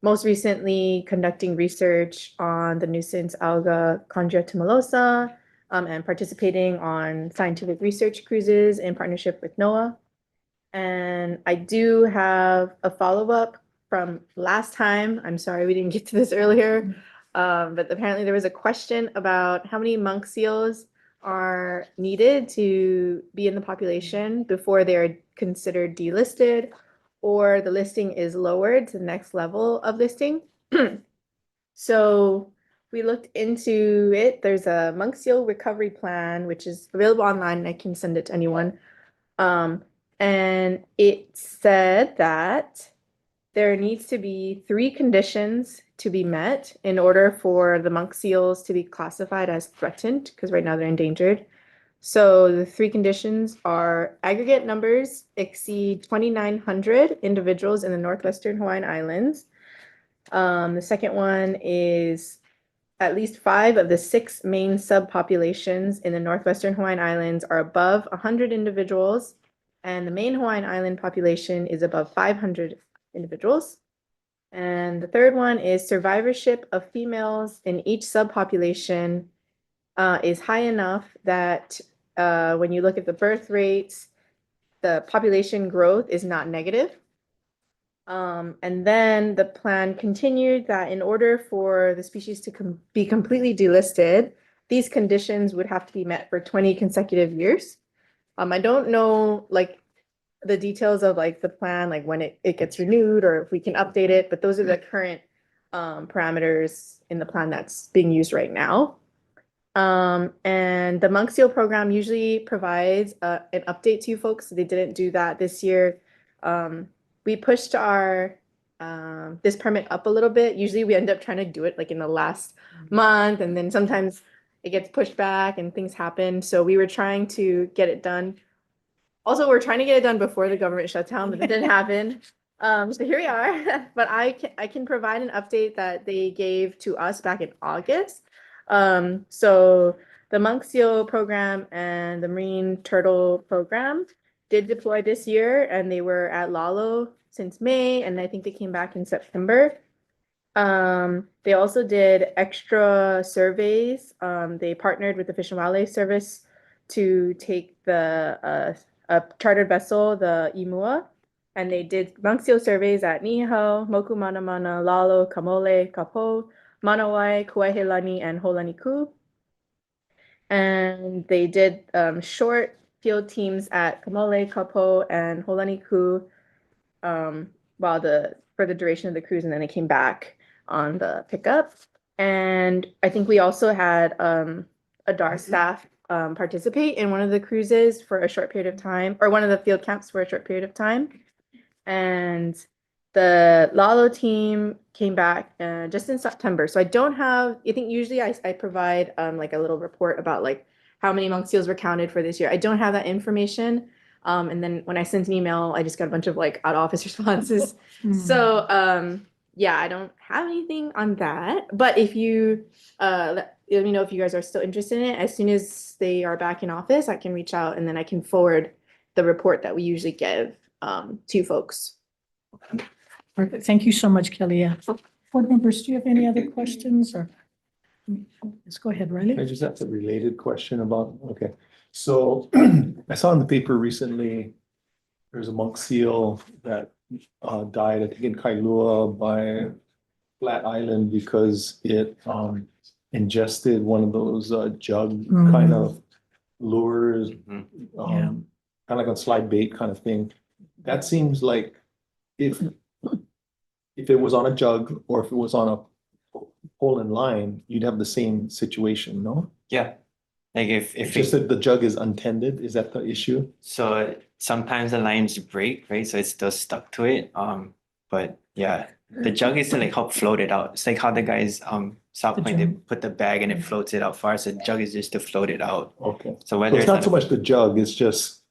Most recently, conducting research on the nuisance alga Chondria tumulosa, and participating on scientific research cruises in partnership with NOAA. And I do have a follow-up from last time. I'm sorry we didn't get to this earlier, but apparently there was a question about how many monk seals are needed to be in the population before they're considered delisted, or the listing is lowered to the next level of listing. So we looked into it. There's a monk seal recovery plan, which is available online, and I can send it to anyone. And it said that there needs to be 3 conditions to be met in order for the monk seals to be classified as threatened, because right now they're endangered. So the 3 conditions are aggregate numbers exceed 2,900 individuals in the Northwestern Hawaiian Islands. The second one is at least 5 of the 6 main subpopulations in the Northwestern Hawaiian Islands are above 100 individuals, and the main Hawaiian Island population is above 500 individuals. And the third one is survivorship of females in each subpopulation is high enough that when you look at the birth rates, the population growth is not negative. And then the plan continued that in order for the species to be completely delisted, these conditions would have to be met for 20 consecutive years. I don't know like the details of like the plan, like when it gets renewed or if we can update it, but those are the current parameters in the plan that's being used right now. And the monk seal program usually provides an update to you folks. They didn't do that this year. We pushed our this permit up a little bit. Usually we end up trying to do it like in the last month, and then sometimes it gets pushed back and things happen. So we were trying to get it done. Also, we're trying to get it done before the government shutdown, but it didn't happen. So here we are. But I can provide an update that they gave to us back in August. So the monk seal program and the marine turtle program did deploy this year, and they were at Lalo since May, and I think they came back in September. They also did extra surveys. They partnered with the Fish and Wildlife Service to take the a chartered vessel, the Imua, and they did monk seal surveys at Niihau, Moku Mana Mana, Lalo, Kamole, Kapo, Manawai, Kuahelani, and Holaniku. And they did short field teams at Kamole, Kapo, and Holaniku for the duration of the cruise, and then they came back on the pickup. And I think we also had a DAR staff participate in one of the cruises for a short period of time, or one of the field camps for a short period of time. And the Lalo team came back just in September. So I don't have, I think usually I provide like a little report about like how many monk seals were counted for this year. I don't have that information. And then when I sent an email, I just got a bunch of like out of office responses. So yeah, I don't have anything on that. But if you let me know if you guys are still interested in it. As soon as they are back in office, I can reach out and then I can forward the report that we usually give to you folks. Perfect. Thank you so much, Kelly. Board members, do you have any other questions or? Let's go ahead, Riley. I just have a related question about, okay. So I saw in the paper recently, there's a monk seal that died, I think in Kailua by Flat Island because it ingested one of those jug kind of lures, kind of like a slide bait kind of thing. That seems like if it was on a jug or if it was on a pole and line, you'd have the same situation, no? Yeah. Like if It's just that the jug is untended, is that the issue? so sometimes the lines break, right? So it's still stuck to it. But yeah, the jug is to like help float it out. It's like how the guys South Point, they put the bag and it floats it out far. So the jug is just to float it out. Okay. So So whether it's it's not so much the jug, it's just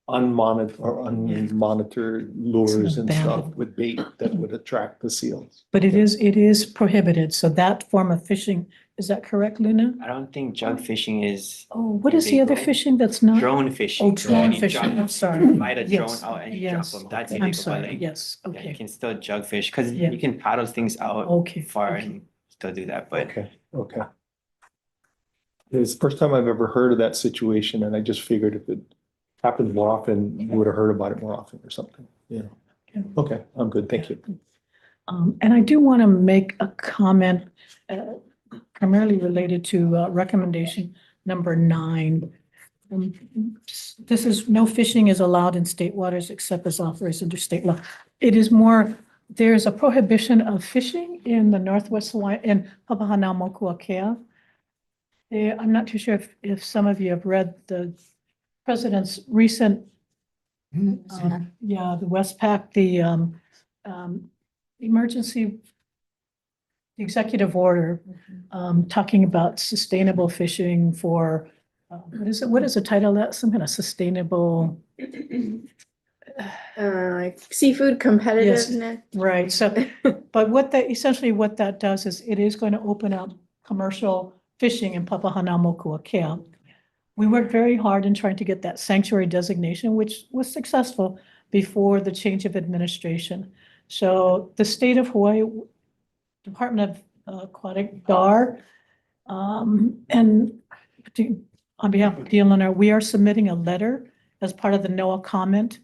unmonitored lures and stuff with bait that would attract the seals. But it is prohibited. So that form of fishing, is that correct, Luna? I don't think jug fishing is Oh, what is the other fishing that's not? drone fishing. Oh, drone When you fishing. drop- I'm sorry. Fly the drone Yes, out and you drop yes. them. That's I'm illegal. But sorry. like, Yes, yeah, you okay. can still jug fish because Yeah. you can paddle things out Okay, far okay. and still do that. But Okay. It's the first time I've ever heard of that situation, and I just figured if it happened more often, you would have heard about it more often or something, you know. Okay, I'm good, thank you. And I do want to make a comment primarily related to recommendation number 9. This is no fishing is allowed in state waters except as authorized under state law. It is more, there's a prohibition of fishing in the Northwest Hawaii, in Papahanaumokuakea. I'm not too sure if some of you have read the president's recent, the Westpac, the emergency executive order talking about sustainable fishing for, what is it? What is the title of that? Some kind of sustainable. Like seafood competitiveness. Right. So, but what that does is it is going to open up commercial fishing in Papahanaumokuakea. We worked very hard in trying to get that sanctuary designation, which was successful before the change of administration. So the state of Hawaii Department of Aquatic DAR and on behalf of DLNR, we are submitting a letter as part of the NOAA comment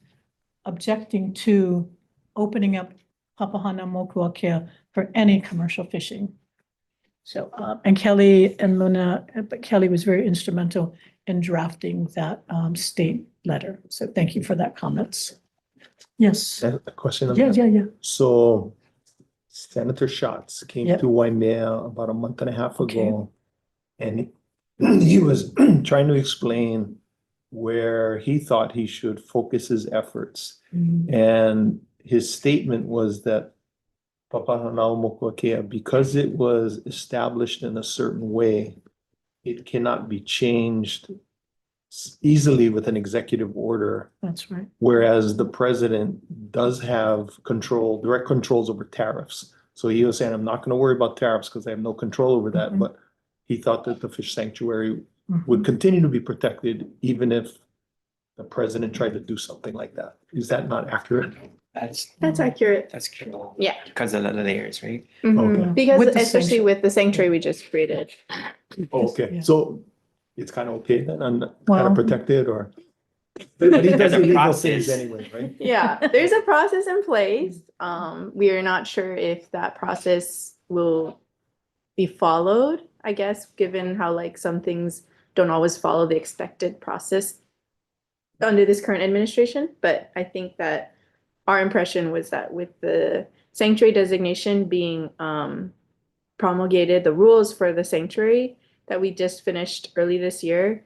objecting to opening up Papahanaumokuakea for any commercial fishing. So, and Kelly and Luna, but Kelly was very instrumental in drafting that state letter. So thank you for that comments. Yes. A question. Yeah. So Senator Schatz came Yep. to Waimea about a month and a half Okay. ago. And he was trying to explain where he thought he should focus his efforts. Mhm. And his statement was that Papahanaumokuakea, because it was established in a certain way, it cannot be changed easily with an executive order. That's right. Whereas the president does have control, direct controls over tariffs. So he was saying, I'm not gonna worry about tariffs because I have no control over that, Mhm. but he thought that the fish sanctuary Mhm. would continue to be protected even if the president tried to do something like that. Is that not accurate? That's accurate. That's cool. Yeah. Because of the layers, right? Mhm. Because With the especially sanctuary. with the sanctuary we just created. Okay, Yeah. so it's kind of okay then, and kind Well- of protected or? But he does There's a illegal process. things anyway, right? Yeah, there's a process in place. We are not sure if that process will be followed, I guess, given how like some things don't always follow the expected process under this current administration. But I think that our impression was that with the sanctuary designation being promulgated, the rules for the sanctuary that we just finished early this year,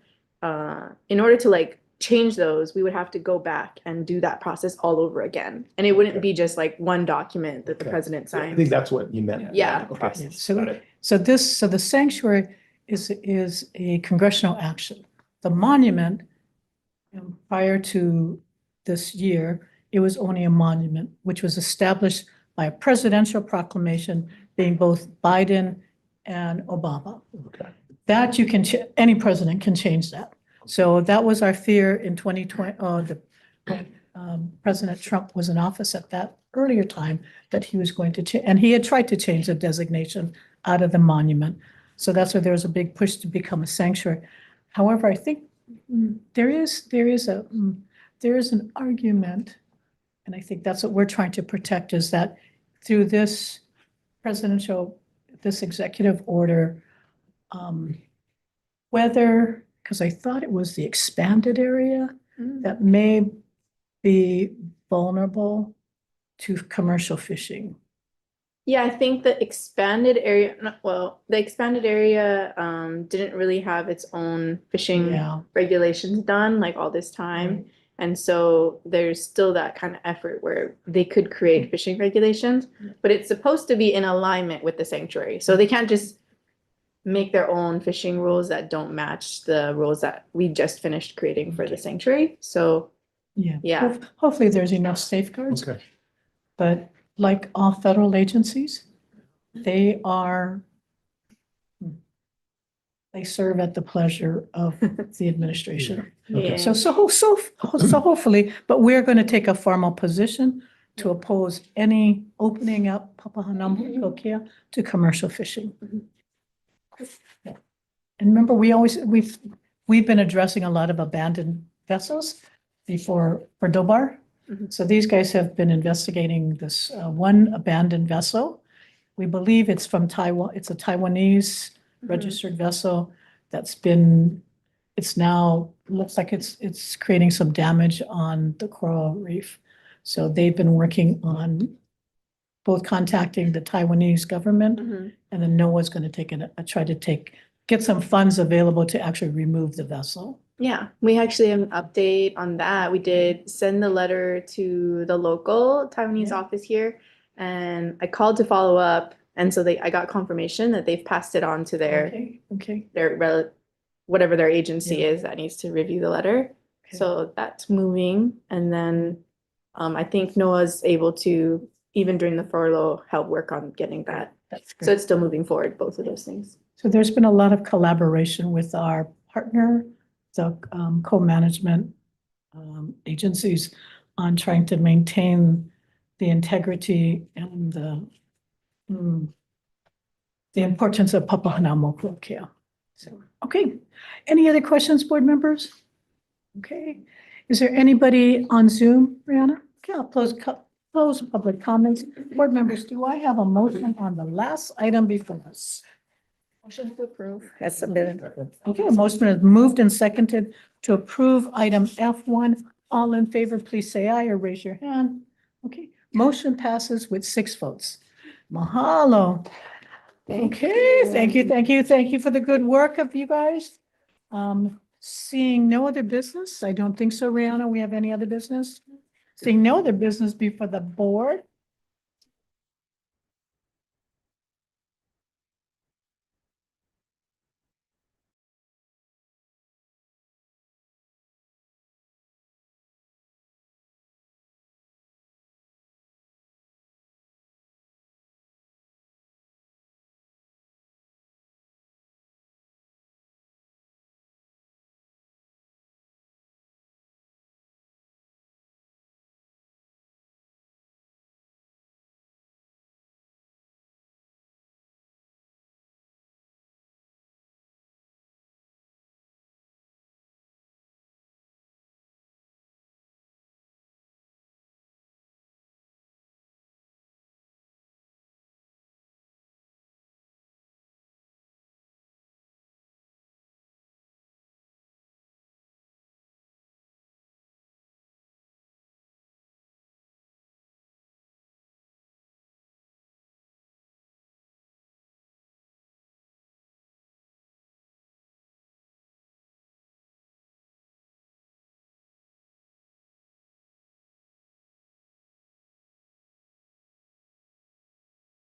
in order to like change those, we would have to go back and do that process all over again. And it wouldn't be just like one document that the Okay. president I signed. think that's what you meant. Yeah. Okay. So the sanctuary is a congressional action. The monument, prior to this year, it was only a monument, which was established by a presidential proclamation being both Biden and Obama. Okay. That you can, any president can change that. So that was our fear in 2020, President Trump was in office at that earlier time, that he was going to change, and he had tried to change the designation out of the monument. So that's why there was a big push to become a sanctuary. However, I think there is an argument, and I think that's what we're trying to protect, is that through this executive order, whether, because I thought it was the expanded area that may be vulnerable to commercial fishing. Yeah, I think the expanded area, the expanded area didn't really have its own fishing Yeah. regulations done like all this time. And so there's still that kind of effort where they could create fishing regulations, but it's supposed to be in alignment with the sanctuary. So they can't just make their own fishing rules that don't match the rules that we just finished creating for the sanctuary. So Yeah. Hopefully there's enough safeguards. Okay. But like all federal agencies, they serve at the pleasure of the administration. Okay. So hopefully, but we're going to take a formal position to oppose any opening up Papahanaumokuakea to commercial fishing. Yeah. And remember, we've been addressing a lot of abandoned vessels for DOBAR. So these guys have been investigating this one abandoned vessel. We believe it's from Taiwan. It's a Taiwanese registered vessel it's now, looks like it's creating some damage on the coral reef. So they've been working on both contacting the Taiwanese government, and then NOAA's going to get some funds available to actually remove the vessel. Yeah, we actually have an update on that. We did send the letter to the local Taiwanese office here, and I called to follow up. And so I got confirmation that they've passed it on to Okay. whatever their agency is that needs to review the letter. So that's moving. And then I think NOAA's able to, even during the furlough, help work on getting that. So it's still moving forward, both of those things. So there's been a lot of collaboration with our partner, the co-management agencies, on trying to maintain the integrity and the importance of Papahanaumokuakea. So, okay, any other questions, board members? Okay, is there anybody on Zoom, Brianna? Okay, I'll close public comments. Board members, do I have a motion on the last item before us? Motion to approve as submitted. Okay, a motion is moved and seconded to approve item F1. All in favor, please say aye or raise your hand. Okay, motion passes with 6 votes. Mahalo. Okay, thank you for the good work of you guys. Seeing no other business, I don't think so, Rihanna, we have any other business? Seeing no other business before the board,